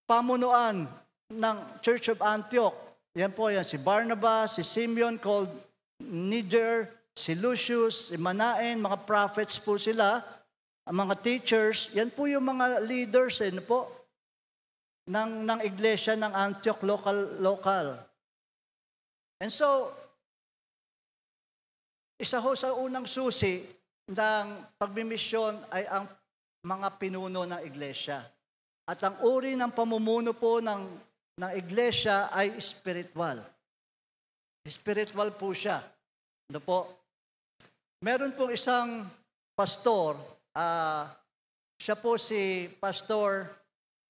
pamunuan ng Church of Antioch. Yan po yan, si Barnabas, si Simeon called Niger, si Lucius, si Manaen, mga prophets po sila, ang mga teachers, yan po yung mga leaders po, ng iglesia ng Antioch local. And so, isa ho sa unang susi ng pagmimisyon ay ang mga pinuno ng iglesia. At ang uri ng pamumuno po ng iglesia ay spiritual. Spiritual po siya. Ano po? Meron pong isang pastor, siya po si Pastor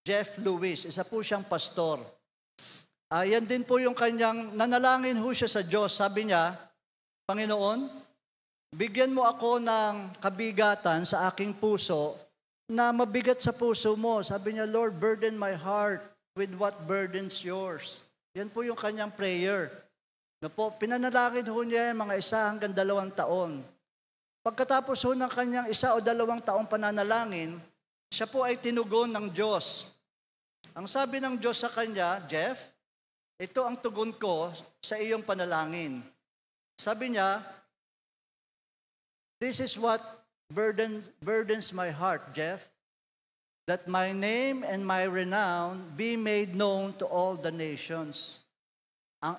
Jeff Lewis. Isa po siyang pastor. Yan din po yung kanyang, nanalangin ho siya sa Diyos. Sabi niya, Panginoon, bigyan mo ako ng kabigatan sa aking puso na mabigat sa puso mo. Sabi niya, Lord, burden my heart with what burdens yours. Yan po yung kanyang prayer. Na po, pinanalangin ho niya mga 1 hanggang 2 taon. Pagkatapos ho ng kanyang 1 o 2 taong pananalangin, siya po ay tinugon ng Diyos. Ang sabi ng Diyos sa kanya, Jeff, ito ang tugon ko sa iyong panalangin. Sabi niya, this is what burdens my heart, Jeff, that my name and my renown be made known to all the nations. Ang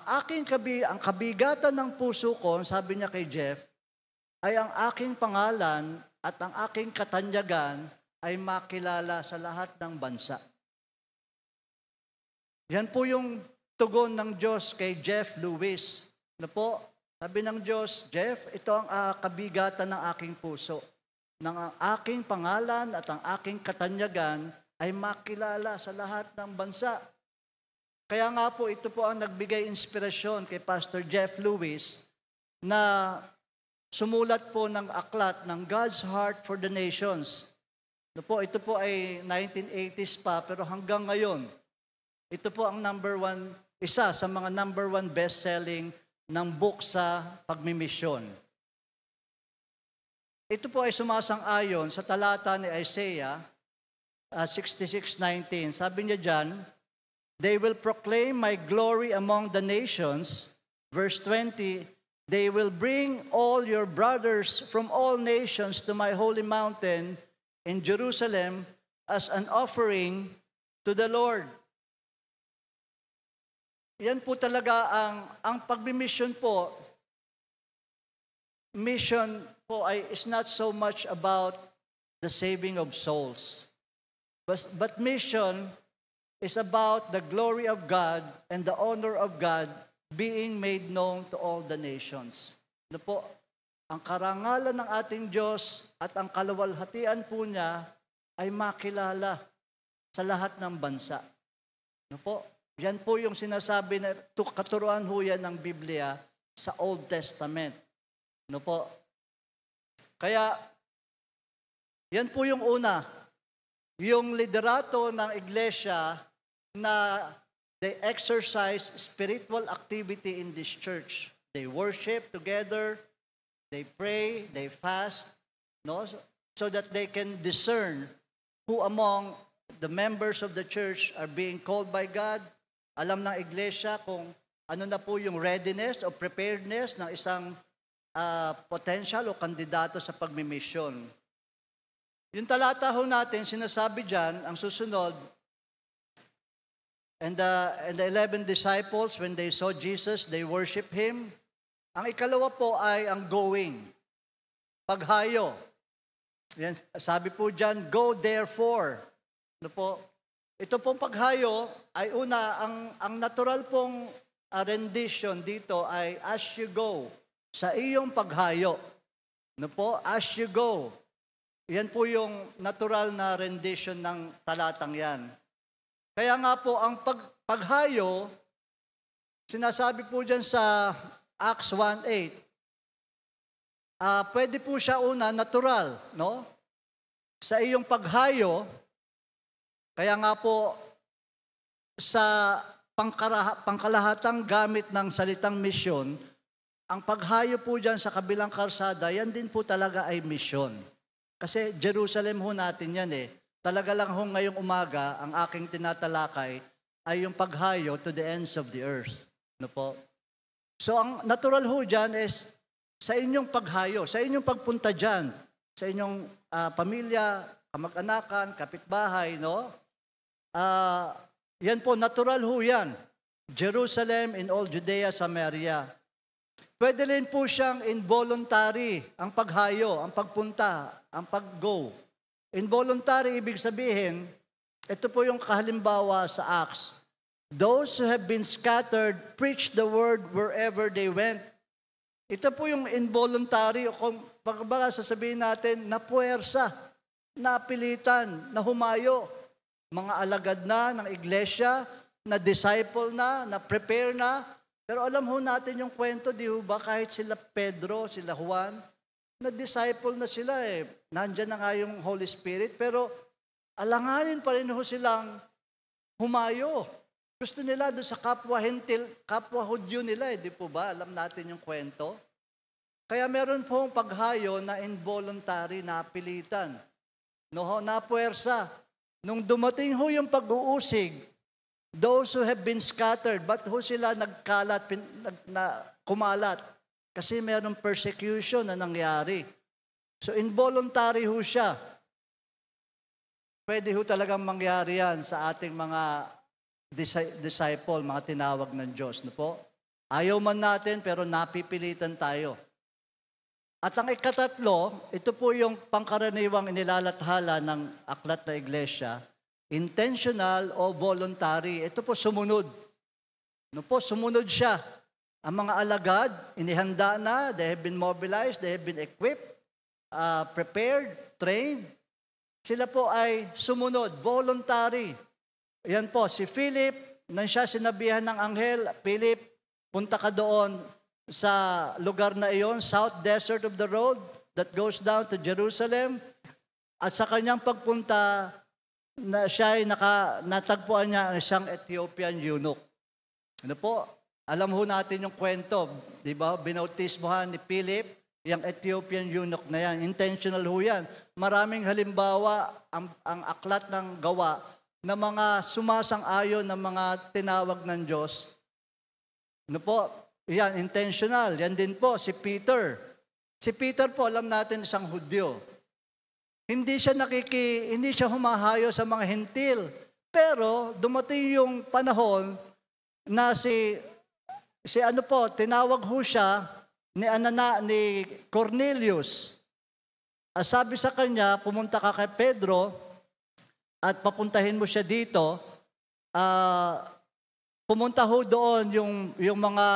kabigatan ng puso ko, sabi niya kay Jeff, ay ang aking pangalan at ang aking katanyagan ay makilala sa lahat ng bansa. Yan po yung tugon ng Diyos kay Jeff Lewis. Na po, sabi ng Diyos, Jeff, ito ang kabigatan ng aking puso. Nang ang aking pangalan at ang aking katanyagan ay makilala sa lahat ng bansa. Kaya nga po, ito po ang nagbigay inspirasyon kay Pastor Jeff Lewis na sumulat po ng aklat ng God's Heart for the Nations. Ito po ay 1980s pa, pero hanggang ngayon, ito po ang isa sa mga number 1 best-selling ng book sa pagmimisyon. Ito po ay sumasang-ayon sa talata ni Isaiah 66:19. Sabi niya dyan, they will proclaim my glory among the nations. Verse 20, they will bring all your brothers from all nations to my holy mountain in Jerusalem as an offering to the Lord. Yan po talaga ang pagbimission po. Mission po is not so much about the saving of souls. But mission is about the glory of God and the honor of God being made known to all the nations. Ang karangalan ng ating Diyos at ang kaluwalhatian po niya ay makilala sa lahat ng bansa. Yan po yung sinasabi na katuruan ho yan ng Biblia sa Old Testament. Kaya, yan po yung una. Yung liderato ng iglesia na they exercise spiritual activity in this church. They worship together, they pray, they fast, so that they can discern who among the members of the church are being called by God. Alam ng iglesia kung ano na po yung readiness o preparedness ng isang potential o kandidato sa pagmimisyon. Yung talata ho natin, sinasabi dyan, ang susunod, and the 11 disciples, when they saw Jesus, they worship Him. Ang ikalawa po ay ang going, paghayo. Yan, sabi po dyan, go therefore. Ito pong paghayo ay una, ang natural pong rendition dito ay as you go, sa iyong paghayo. No po, as you go. Yan po yung natural na rendition ng talatang yan. Kaya nga po, ang paghayo, sinasabi po dyan sa Acts 1:8, pwede po siya una, natural, no? Sa iyong paghayo, kaya nga po, sa pangkalahatang gamit ng salitang misyon, ang paghayo po dyan sa kabilang kalsada, yan din po talaga ay misyon. Kasi Jerusalem ho natin yan eh. Talaga lang ho ngayong umaga, ang aking tinatalakay ay yung paghayo to the ends of the earth. No po? So ang natural ho dyan is sa inyong paghayo, sa inyong pagpunta dyan, sa inyong pamilya, kamag-anakan, kapitbahay, no? Yan po, natural ho yan. Jerusalem in all Judea, Samaria. Pwede rin po siyang involuntary, ang paghayo, ang pagpunta, ang pag-go. Involuntary, ibig sabihin, ito po yung kahalimbawa sa Acts. Those who have been scattered, preach the word wherever they went. Ito po yung involuntary, o kung pagbaga sasabihin natin, napuwersa, napilitan, na humayo. Mga alagad na ng iglesia, na disciple na prepare na. Pero alam ho natin yung kwento, di ho ba, kahit sila Pedro, sila Juan, na-disciple na sila eh. Nandyan na nga yung Holy Spirit, pero alanganin pa rin ho silang humayo. Gusto nila doon sa kapwa-hentil, kapwa-Hudyo nila eh, di po ba? Alam natin yung kwento. Kaya meron pong paghayo na involuntary, na pilitan. No, napuwersa. Nung dumating ho yung pag-uusig, those who have been scattered, ba't ho sila nagkalat, kumalat? Kasi mayroong persecution na nangyari. So involuntary ho siya. Pwede ho talagang mangyari yan sa ating mga disciple, mga tinawag ng Diyos. No po? Ayaw man natin, pero napipilitan tayo. At ang ikatatlo, ito po yung pangkaraniwang inilalathala ng aklat na iglesia, intentional o voluntary. Ito po sumunod. No po, sumunod siya. Ang mga alagad, inihanda na, they have been mobilized, they have been equipped, prepared, trained. Sila po ay sumunod, voluntary. Yan po, si Philip, nang siya sinabihan ng anghel, Philip, punta ka doon sa lugar na iyon, south desert of the road that goes down to Jerusalem. At sa kanyang pagpunta, na siya ay natagpuan niya ang isang Ethiopian eunuch. Ano po? Alam ho natin yung kwento, di ba? Binautismohan ni Philip, yung Ethiopian eunuch na yan. Intentional ho yan. Maraming halimbawa ang aklat ng gawa na mga sumasang-ayon ng mga tinawag ng Diyos. Ano po? Yan, intentional. Yan din po, si Peter. Si Peter po, alam natin, isang Hudyo. Hindi siya humahayo sa mga hentil. Pero dumating yung panahon na tinawag ho siya ni Cornelius. Sabi sa kanya, pumunta ka kay Pedro at papuntahin mo siya dito. Pumunta ho doon yung mga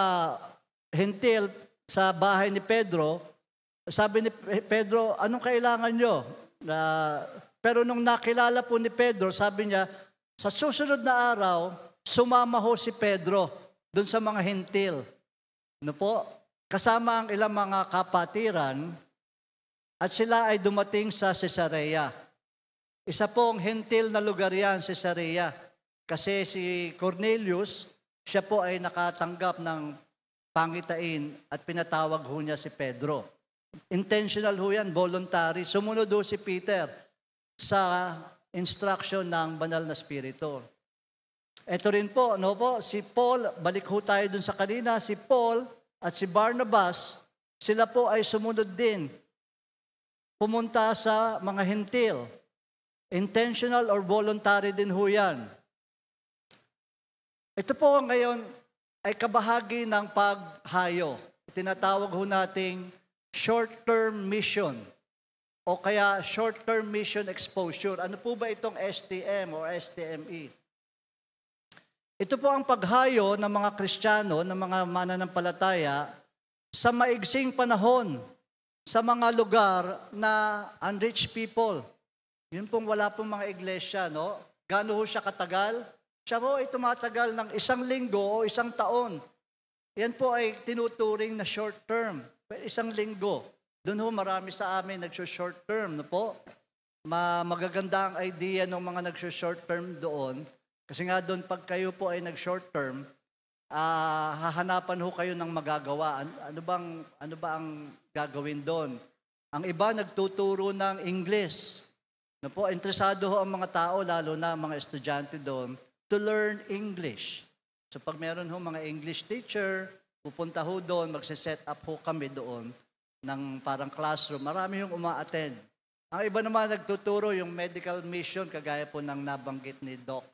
hentil sa bahay ni Pedro. Sabi ni Pedro, anong kailangan nyo? Pero nung nakilala po ni Pedro, sabi niya, sa susunod na araw, sumama ho si Pedro doon sa mga hentil. No po? Kasama ang ilang mga kapatiran at sila ay dumating sa Cesarea. Isa pong hentil na lugar yan, Cesarea. Kasi si Cornelius, siya po ay nakatanggap ng pangitain at pinatawag ho niya si Pedro. Intentional ho yan, voluntary. Sumunod ho si Peter sa instruction ng banal na spirito. Ito rin po, no po, si Paul, balik ho tayo dun sa kanina, si Paul at si Barnabas, sila po ay sumunod din. Pumunta sa mga hentil. Intentional or voluntary din ho yan. Ito po ngayon ay kabahagi ng paghayo. Tinatawag ho nating short-term mission o kaya short-term mission exposure. Ano po ba itong STM or STME? Ito po ang paghayo ng mga Kristiyano, ng mga mananampalataya sa maigsing panahon sa mga lugar na unreached people. Yun pong wala pong mga iglesia, no? Gaano ho siya katagal? Siya po ay tumatagal ng 1 linggo o 1 taon. Yan po ay tinuturing na short term. 1 linggo. Doon ho marami sa amin nagso-short term, no po? Magaganda ang idea ng mga nagso-short term doon. Kasi nga doon pag kayo po ay nag-short term, hahanapan ho kayo ng magagawa. Ano ba ang gagawin doon? Ang iba nagtuturo ng English. No po, interesado ho ang mga tao, lalo na mga estudyante doon, to learn English. So pag meron ho mga English teacher, pupunta ho doon, magse-set up ho kami doon ng parang classroom. Marami yung uma-attend. Ang iba naman nagtuturo yung medical mission, kagaya po ng nabanggit ni Doc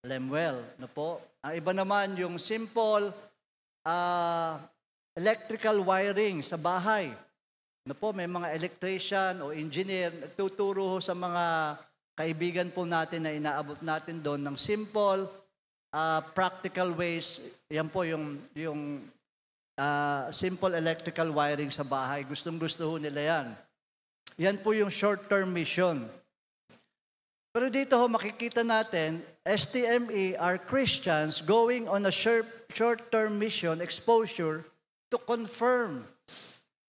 Lemuel. No po? Ang iba naman yung simple electrical wiring sa bahay. No po, may mga electrician o engineer nagtuturo ho sa mga kaibigan po natin na inaabot natin doon ng simple practical ways. Yan po yung simple electrical wiring sa bahay. Gustong-gusto ho nila yan. Yan po yung short-term mission. Pero dito ho makikita natin, STME are Christians going on a short-term mission exposure to confirm,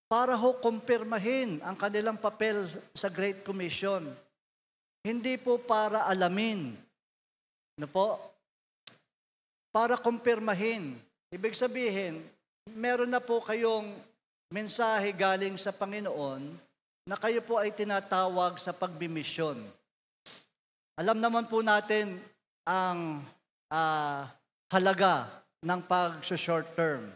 para ho kumpirmahin ang kanilang papel sa Great Commission. Hindi po para alamin. Ano po? Para kumpirmahin. Ibig sabihin, meron na po kayong mensahe galing sa Panginoon na kayo po ay tinatawag sa pagbimisyon. Alam naman po natin ang halaga ng pag-short term.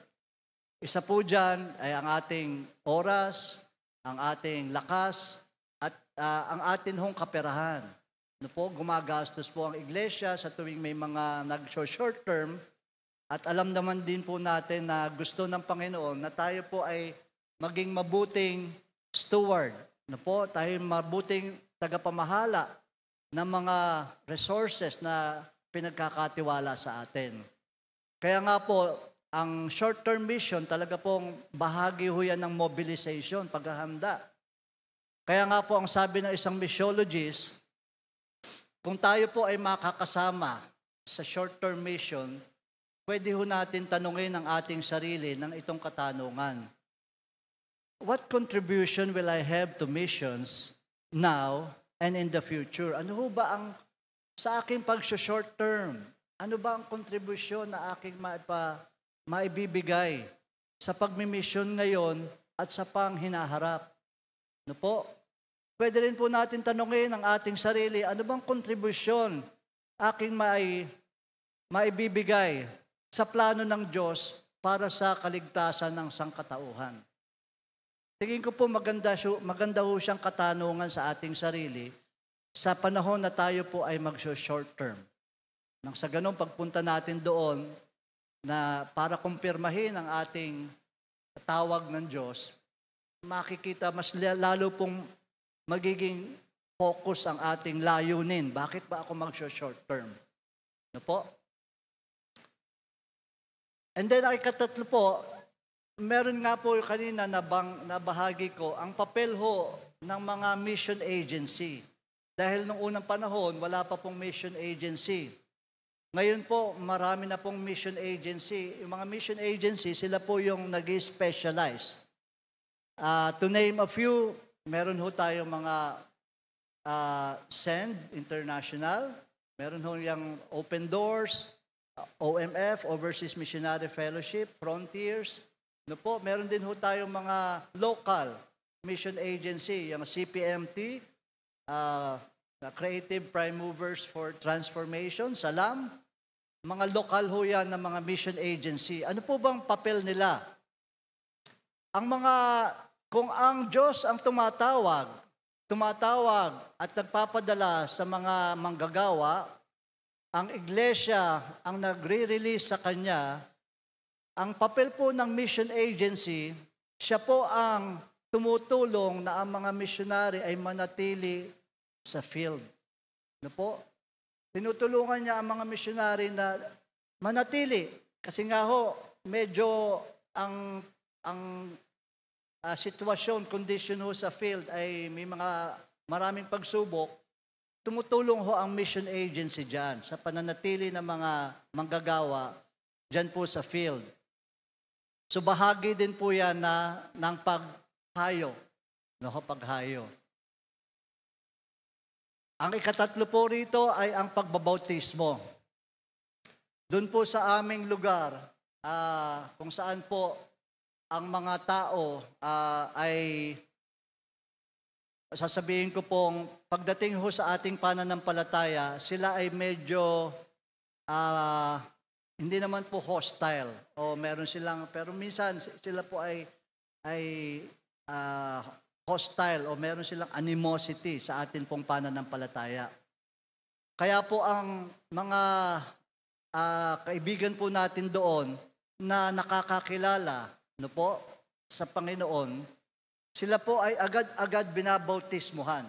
Isa po dyan ay ang ating oras, ang ating lakas, at ang atin hong kaperahan. No po, gumagastos po ang iglesia sa tuwing may mga nag-short term, at alam naman din po natin na gusto ng Panginoon na tayo po ay maging mabuting steward. No po, tayo mabuting tagapamahala ng mga resources na pinagkakatiwala sa atin. Kaya nga po, ang short-term mission talaga pong bahagi ho yan ng mobilization, paghahanda. Kaya nga po ang sabi ng isang missiologist, kung tayo po ay makakasama sa short-term mission, pwede ho natin tanungin ang ating sarili ng itong katanungan. What contribution will I have to missions now and in the future? Ano ho ba ang sa aking pag-short term? Ano ba ang kontribusyon na aking maibibigay sa pagmimisyon ngayon at sa panghinaharap? Ano po? Pwede rin po natin tanungin ang ating sarili, ano bang kontribusyon aking maibibigay sa plano ng Diyos para sa kaligtasan ng sangkatauhan? Tingin ko po maganda ho siyang katanungan sa ating sarili sa panahon na tayo po ay mag-short term. Nang sa ganun, pagpunta natin doon na para kumpirmahin ang ating tawag ng Diyos, makikita mas lalo pong magiging focus ang ating layunin. Bakit ba ako mag-short term? Ano po? And then, ay katatlo po, meron nga po kanina na bahagi ko, ang papel ho ng mga mission agency. Dahil nung unang panahon, wala pa pong mission agency. Ngayon po, marami na pong mission agency. Yung mga mission agency, sila po yung nag-specialize. To name a few, meron ho tayong mga SEND International, meron ho yung Open Doors, OMF, Overseas Missionary Fellowship, Frontiers. No po, meron din ho tayong mga local mission agency, yung CPMT, Creative Prime Movers for Transformation, SALAM. Mga lokal ho yan ng mga mission agency. Ano po bang papel nila? Kung ang Diyos ang tumatawag at nagpapadala sa mga manggagawa, ang iglesia ang nagre-release sa Kanya, ang papel po ng mission agency, siya po ang tumutulong na ang mga missionary ay manatili sa field. Ano po? Tinutulungan niya ang mga missionary na manatili. Kasi nga ho, medyo ang sitwasyon, condition ho sa field ay may maraming pagsubok. Tumutulong ho ang mission agency dyan sa pananatili ng mga manggagawa dyan po sa field. So bahagi din po yan ng paghayo. Paghayo. Ang ikatatlo po rito ay ang pagbabautismo. Doon po sa aming lugar, kung saan po ang mga tao ay sasabihin ko pong pagdating ho sa ating pananampalataya, sila ay medyo hindi naman po hostile o meron silang, pero minsan sila po ay hostile o meron silang animosity sa atin pong pananampalataya. Kaya po ang mga kaibigan po natin doon na nakakakilala sa Panginoon, sila po ay agad-agad binabautismuhan.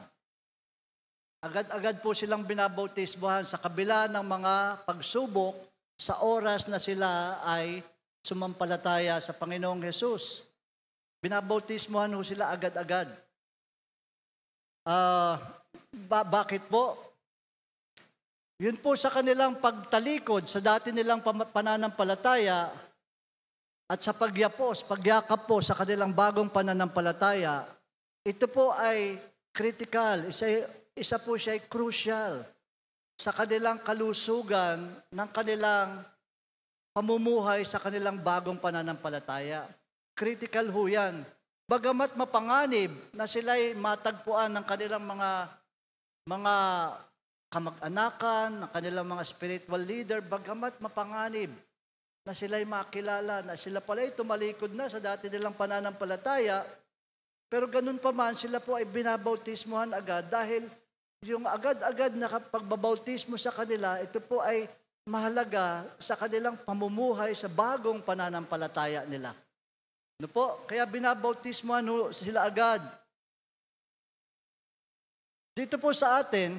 Agad-agad po silang binabautismuhan sa kabila ng mga pagsubok sa oras na sila ay sumampalataya sa Panginoong Hesus. Binabautismuhan ho sila agad-agad. Bakit po? Yun po sa kanilang pagtalikod, sa dati nilang pananampalataya at sa pagyakap po sa kanilang bagong pananampalataya, ito po ay critical, isa po siya ay crucial sa kanilang kalusugan ng kanilang pamumuhay sa kanilang bagong pananampalataya. Critical ho yan. Bagamat mapanganib na sila'y matagpuan ng kanilang mga kamag-anakan, ng kanilang mga spiritual leader, bagamat mapanganib na sila'y makilala, na sila pala'y tumalikod na sa dati nilang pananampalataya, pero ganun pa man, sila po ay binabautismuhan agad dahil yung agad-agad na pagbabautismo sa kanila, ito po ay mahalaga sa kanilang pamumuhay sa bagong pananampalataya nila. Kaya binabautismuhan sila agad. Dito po sa atin,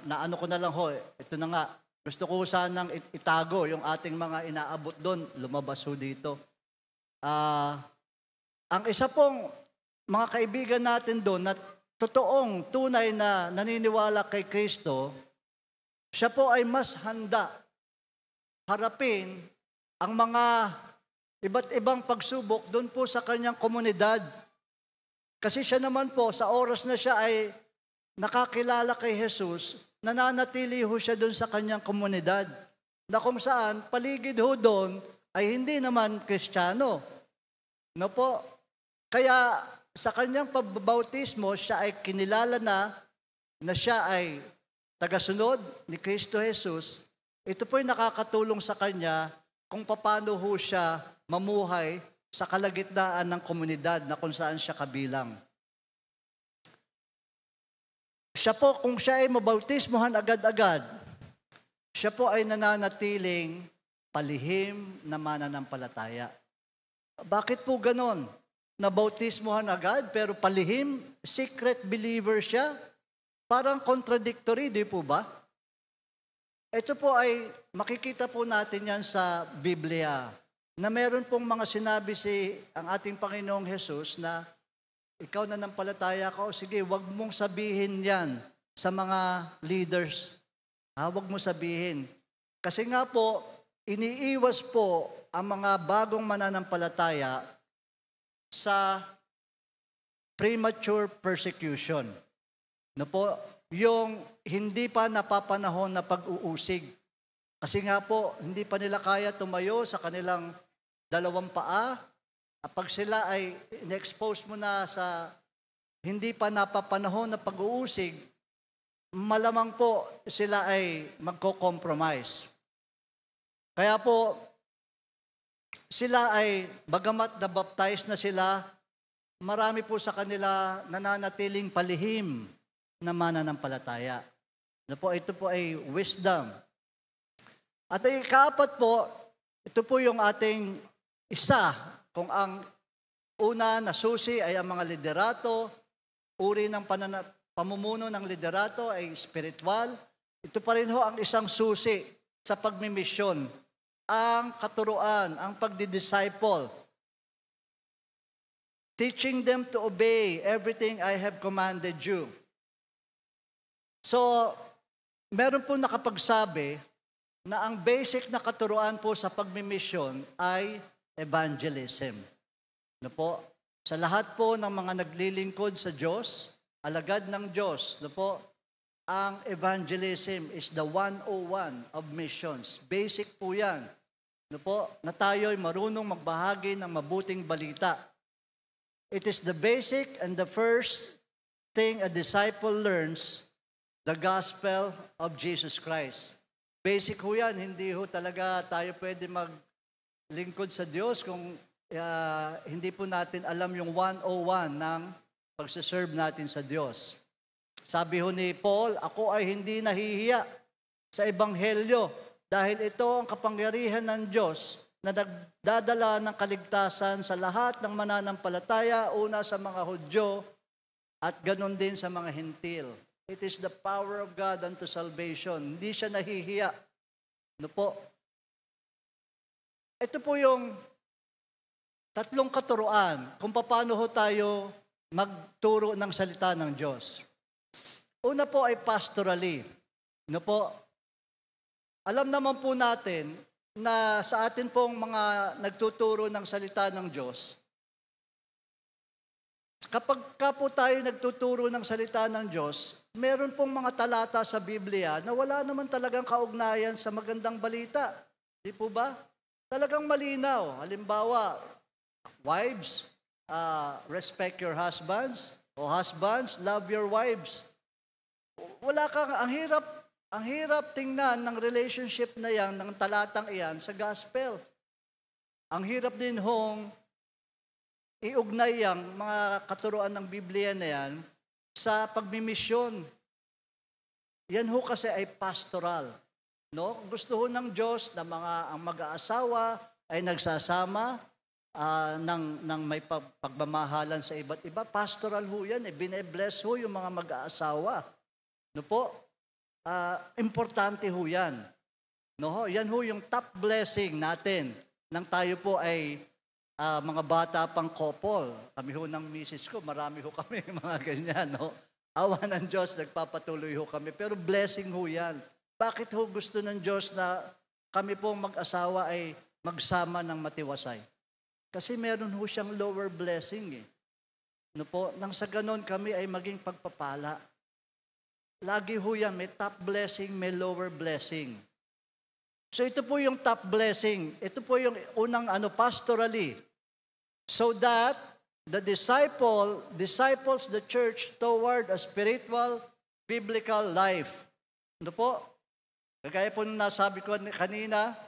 naano ko na lang ho, ito na nga, gusto ko sanang itago yung ating mga inaabot doon, lumabas ho dito. Ang isa pong mga kaibigan natin doon na totoong tunay na naniniwala kay Kristo, siya po ay mas handa harapin ang mga iba't ibang pagsubok doon po sa kanyang komunidad. Kasi siya naman po, sa oras na siya ay nakakilala kay Jesus, nananatili ho siya doon sa kanyang komunidad, na kung saan paligid ho doon ay hindi naman Kristiyano. Kaya sa kanyang pagbabautismo, siya ay kinilala na siya ay tagasunod ni Kristo Jesus. Ito po ay nakakatulong sa kanya kung paano ho siya mamuhay sa kalagitnaan ng komunidad na kung saan siya kabilang. Siya po, kung siya ay mabautismuhan agad-agad, siya po ay nananatiling palihim na mananampalataya. Bakit po ganon? Nabautismuhan agad pero palihim, secret believer siya? Parang contradictory, di po ba? Ito po ay makikita po natin yan sa Biblia na meron pong mga sinabi ang ating Panginoong Jesus na ikaw na nampalataya ka, o sige, wag mong sabihin yan sa mga leaders. Wag mo sabihin. Kasi nga po, iniiwas po ang mga bagong mananampalataya sa premature persecution. Yung hindi pa napapanahon na pag-uusig. Kasi nga po, hindi pa nila kaya tumayo sa kanilang dalawang paa. Pag sila ay in-expose mo na sa hindi pa napapanahon na pag-uusig, malamang po sila ay magko-compromise. Kaya po, sila ay, bagamat na-baptize na sila, marami po sa kanila nananatiling palihim na mananampalataya. Ito po ay wisdom. At ang ikaapat po, ito po yung ating isa, kung ang una na susi ay ang mga liderato, uri ng pamumuno ng liderato ay spiritual, ito pa rin ho ang isang susi sa pagmimisyon, ang katuruan, ang pagdidisciple, teaching them to obey everything I have commanded you. So, meron po nakapagsabi na ang basic na katuruan po sa pagmimisyon ay evangelism. No po? Sa lahat po ng mga naglilingkod sa Diyos, alagad ng Diyos, no po, ang evangelism is the 101 of missions. Basic po yan. No po, na tayo'y marunong magbahagi ng mabuting balita. It is the basic and the first thing a disciple learns, the gospel of Jesus Christ. Basic ho yan, hindi ho talaga tayo pwede maglingkod sa Diyos kung hindi po natin alam yung 101 ng pagsiserve natin sa Diyos. Sabi ho ni Paul, ako ay hindi nahihiya sa Ebanghelyo dahil ito ang kapangyarihan ng Diyos na nagdadala ng kaligtasan sa lahat ng mananampalataya, una sa mga Hudyo at ganon din sa mga Hentil. It is the power of God unto salvation. Hindi siya nahihiya. No po? Ito po yung tatlong katuruan kung paano ho tayo magturo ng salita ng Diyos. Una po ay pastorally. No po? Alam naman po natin na sa atin pong mga nagtuturo ng salita ng Diyos, kapag ka po tayo nagtuturo ng salita ng Diyos, meron pong mga talata sa Biblia na wala naman talagang kaugnayan sa magandang balita. Di po ba? Talagang malinaw. Halimbawa, wives, respect your husbands, o husbands, love your wives. Wala kang, ang hirap tingnan ng relationship na yan, ng talatang iyan sa gospel. Ang hirap din hong iugnay ang mga katuruan ng Biblia na yan sa pagmimisyon. Yan ho kasi ay pastoral. No? Gusto ho ng Diyos na ang mag-aasawa ay nagsasama ng may pagmamahalan sa iba't iba. Pastoral ho yan. Bine-bless ho yung mga mag-aasawa. No po? Importante ho yan. No? Yan ho yung top blessing natin nang tayo po ay mga bata pang couple. Kami ho ng misis ko, marami ho kami mga ganyan. No? Awa ng Diyos, nagpapatuloy ho kami. Pero blessing ho yan. Bakit ho gusto ng Diyos na kami pong mag-asawa ay magsama ng matiwasay? Kasi meron ho siyang lower blessing. No po? Nang sa ganon kami ay maging pagpapala. Lagi ho yan, may top blessing, may lower blessing. So ito po yung top blessing. Ito po yung unang pastorally. So that the disciples the church toward a spiritual, biblical life. Ano po? Kagaya po nung nasabi ko kanina,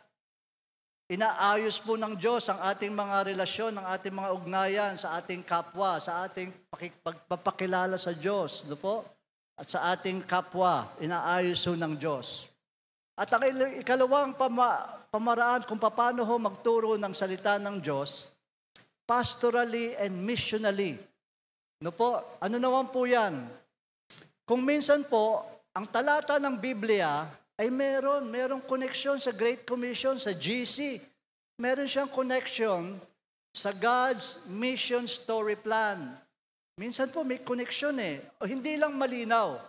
inaayos po ng Diyos ang ating mga relasyon, ang ating mga ugnayan sa ating kapwa, sa ating pagpapakilala sa Diyos. Ano po? At sa ating kapwa, inaayos ho ng Diyos. At ang ikalawang pamaraan kung paano ho magturo ng salita ng Diyos, pastorally and missionally. No po? Ano naman po yan? Kung minsan po, ang talata ng Biblia ay merong koneksyon sa Great Commission, sa GC. Meron siyang connection sa God's mission story plan. Minsan po may koneksyon O hindi lang malinaw.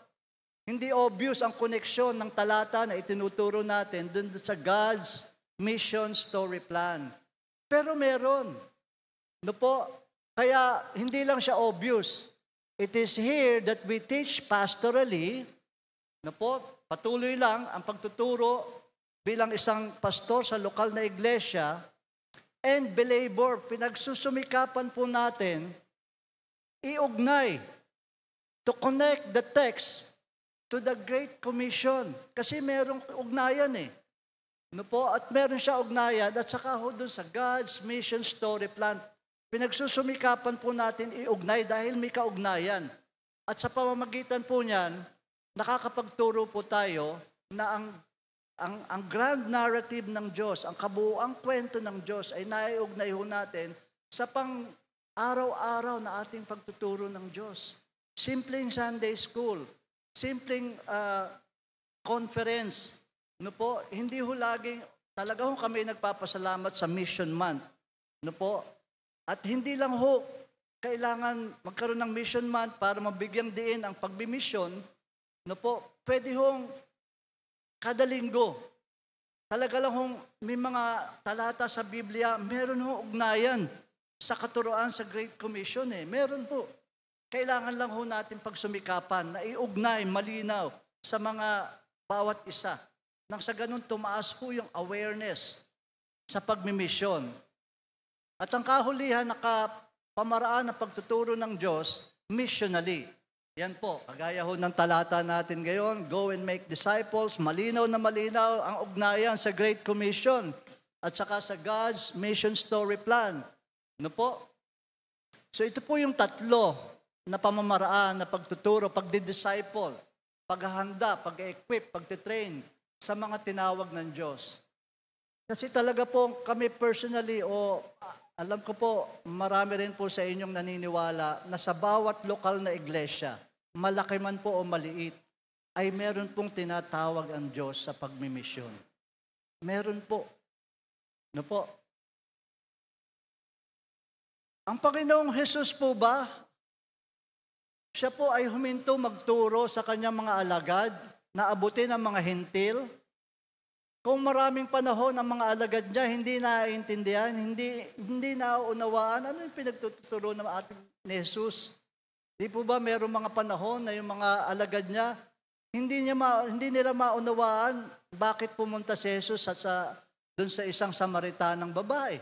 Hindi obvious ang koneksyon ng talata na itinuturo natin dun sa God's mission story plan. Pero meron. No po? Kaya hindi lang siya obvious. It is here that we teach pastorally. No po? Patuloy lang ang pagtuturo bilang isang pastor sa lokal na iglesia and belabor. Pinagsusumikapan po natin iugnay, to connect the text to the Great Commission. Kasi merong ugnayan No po? At meron siya ugnayan at saka ho dun sa God's mission story plan. Pinagsusumikapan po natin iugnay dahil may kaugnayan. At sa pamamagitan po niyan, nakakapagturo po tayo na ang grand narrative ng Diyos, ang kabuuang kwento ng Diyos ay naiugnay ho natin sa araw-araw na ating pagtuturo ng Diyos. Simpleng Sunday school, simpleng conference, No po, hindi ho laging, talaga ho kami nagpapasalamat sa Mission Month. No po, at hindi lang ho kailangan magkaroon ng Mission Month para mabigyang diin ang pagbimisyon. No po, pwede hong kada linggo, talaga lang hong may mga talata sa Biblia, meron hong ugnayan sa katuroan sa Great Commission eh. Meron po. Kailangan lang ho natin pagsumikapan na iugnay, malinaw sa mga bawat isa. Nang sa ganun tumaas po yung awareness sa pagmimisyon. At ang kahulihan na pamaraan ng pagtuturo ng Diyos, missionally. Yan po, kagaya ho ng talata natin ngayon, go and make disciples, malinaw na malinaw ang ugnayan sa Great Commission at saka sa God's mission story plan. No po? So ito po yung tatlo na pamamaraan na pagtuturo, pagdi-disciple, paghahanda, pag-equip, pagtitrain sa mga tinawag ng Diyos. Kasi talaga po kami personally alam ko po, marami rin po sa inyong naniniwala na sa bawat lokal na iglesia, malaki man po o maliit, ay meron pong tinatawag ang Diyos sa pagmimisyon. Meron po. No po? Ang Panginoong Jesus po ba, siya po ay huminto magturo sa kanyang mga alagad na abutin ang mga hentil? Kung maraming panahon ang mga alagad niya, hindi naiintindihan, hindi nauunawaan, ano yung pinagtuturo ng ating ni Jesus? Di po ba mayroong mga panahon na yung mga alagad niya, hindi nila maunawaan bakit pumunta si Jesus doon sa isang Samaritanang babae?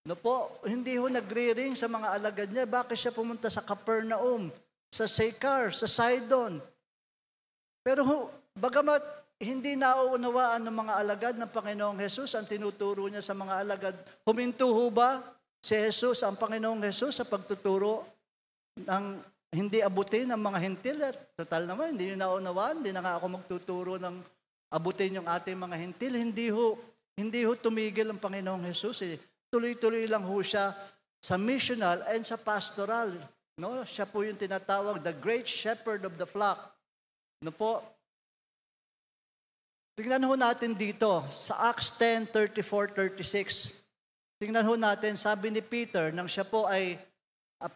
No po, hindi ho nagre-ring sa mga alagad niya, bakit siya pumunta sa Capernaum, sa Sychar, sa Sidon? Pero bagamat hindi nauunawaan ng mga alagad ng Panginoong Jesus ang tinuturo niya sa mga alagad, huminto ho ba si Jesus, ang Panginoong Jesus, sa pagtuturo ng hindi abutin ng mga hentil? Total naman, hindi nyo naunawaan, hindi na nga ako magtuturo ng abutin yung ating mga hentil. Hindi ho tumigil ang Panginoong Jesus. Tuloy-tuloy lang ho siya sa missional and sa pastoral. No? Siya po yung tinatawag, the great shepherd of the flock. No po? Tingnan ho natin dito, sa Acts 10:34-36. Tingnan ho natin, sabi ni Peter, nang siya po ay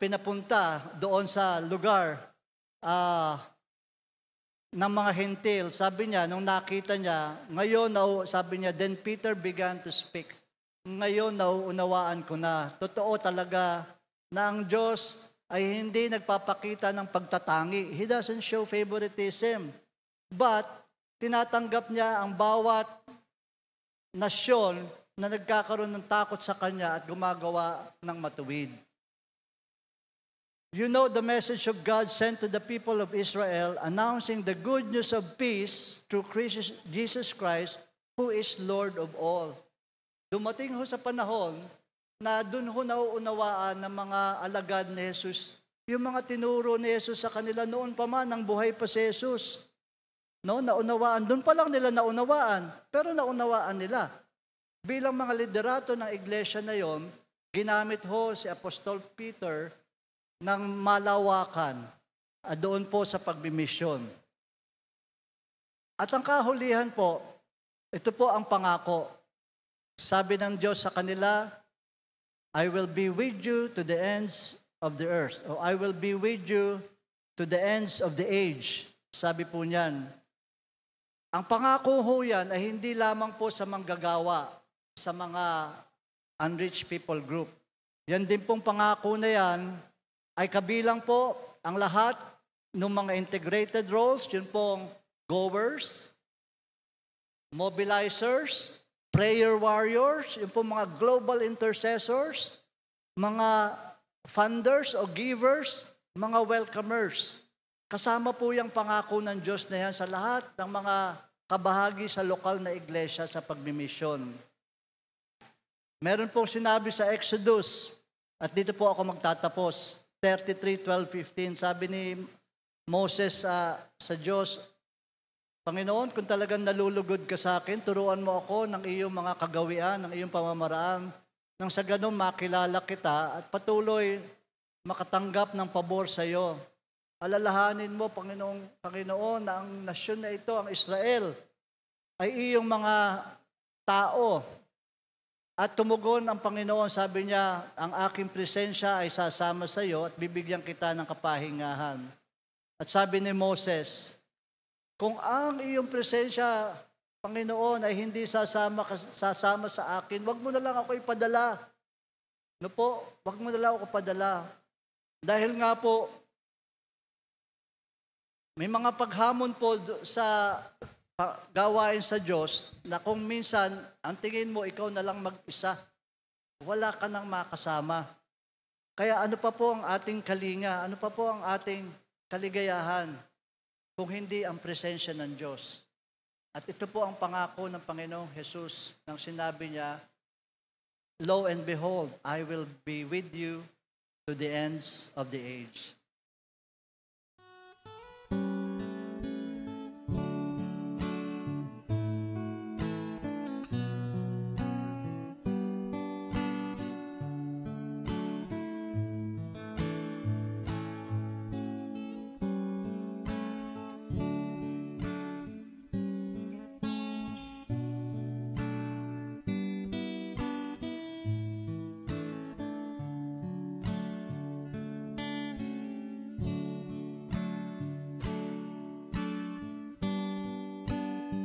pinapunta doon sa lugar ng mga hentil, sabi niya, nung nakita niya, sabi niya, then Peter began to speak. Ngayon, nauunawaan ko na, totoo talaga na ang Diyos ay hindi nagpapakita ng pagtatangi. He doesn't show favoritism. But, tinatanggap niya ang bawat nasyon na nagkakaroon ng takot sa Kanya at gumagawa ng matuwid. You know the message of God sent to the people of Israel, announcing the good news of peace through Jesus Christ, who is Lord of all. Dumating ho sa panahon na doon ho nauunawaan ng mga alagad ni Jesus, yung mga tinuro ni Jesus sa kanila noon pa man, nang buhay pa si Jesus. No, naunawaan. Doon pa lang nila naunawaan, pero naunawaan nila. Bilang mga liderato ng iglesia na yon, ginamit ho si Apostol Peter ng malawakan doon po sa pagbimisyon. At ang kahulihan po, ito po ang pangako. Sabi ng Diyos sa kanila, I will be with you to the ends of the earth. O I will be with you to the ends of the age. Sabi po niyan. Ang pangako ho yan ay hindi lamang po sa manggagawa, sa mga unreached people group. Yan din pong pangako na yan ay kabilang po ang lahat ng mga integrated roles, yun pong goers, mobilizers, prayer warriors, yung pong mga global intercessors, mga funders o givers, mga welcomers. Kasama po yung pangako ng Diyos na yan sa lahat ng mga kabahagi sa lokal na iglesia sa pagmimisyon. Meron pong sinabi sa Exodus, at dito po ako magtatapos, 33:12-15, sabi ni Moses sa Diyos, Panginoon, kung talagang nalulugod ka sa akin, turuan mo ako ng iyong mga kagawian, ng iyong pamamaraan, nang sa ganun makilala kita at patuloy makatanggap ng pabor sa iyo. Alalahanin mo, Panginoon, na ang nasyon na ito, ang Israel, ay iyong mga tao. At tumugon ang Panginoon, sabi niya, ang aking presensya ay sasama sa iyo at bibigyan kita ng kapahingahan. At sabi ni Moses, kung ang iyong presensya, Panginoon, ay hindi sasama sa akin, wag mo na lang ako ipadala. No po, wag mo na lang ako padala. Dahil nga po, may mga paghamon po sa gawain sa Diyos na kung minsan, ang tingin mo, ikaw na lang mag-isa. Wala ka nang makasama. Kaya ano pa po ang ating kalinga? Ano pa po ang ating kaligayahan kung hindi ang presensya ng Diyos? At ito po ang pangako ng Panginoong Jesus nang sinabi niya, Lo and behold, I will be with you to the ends of the age.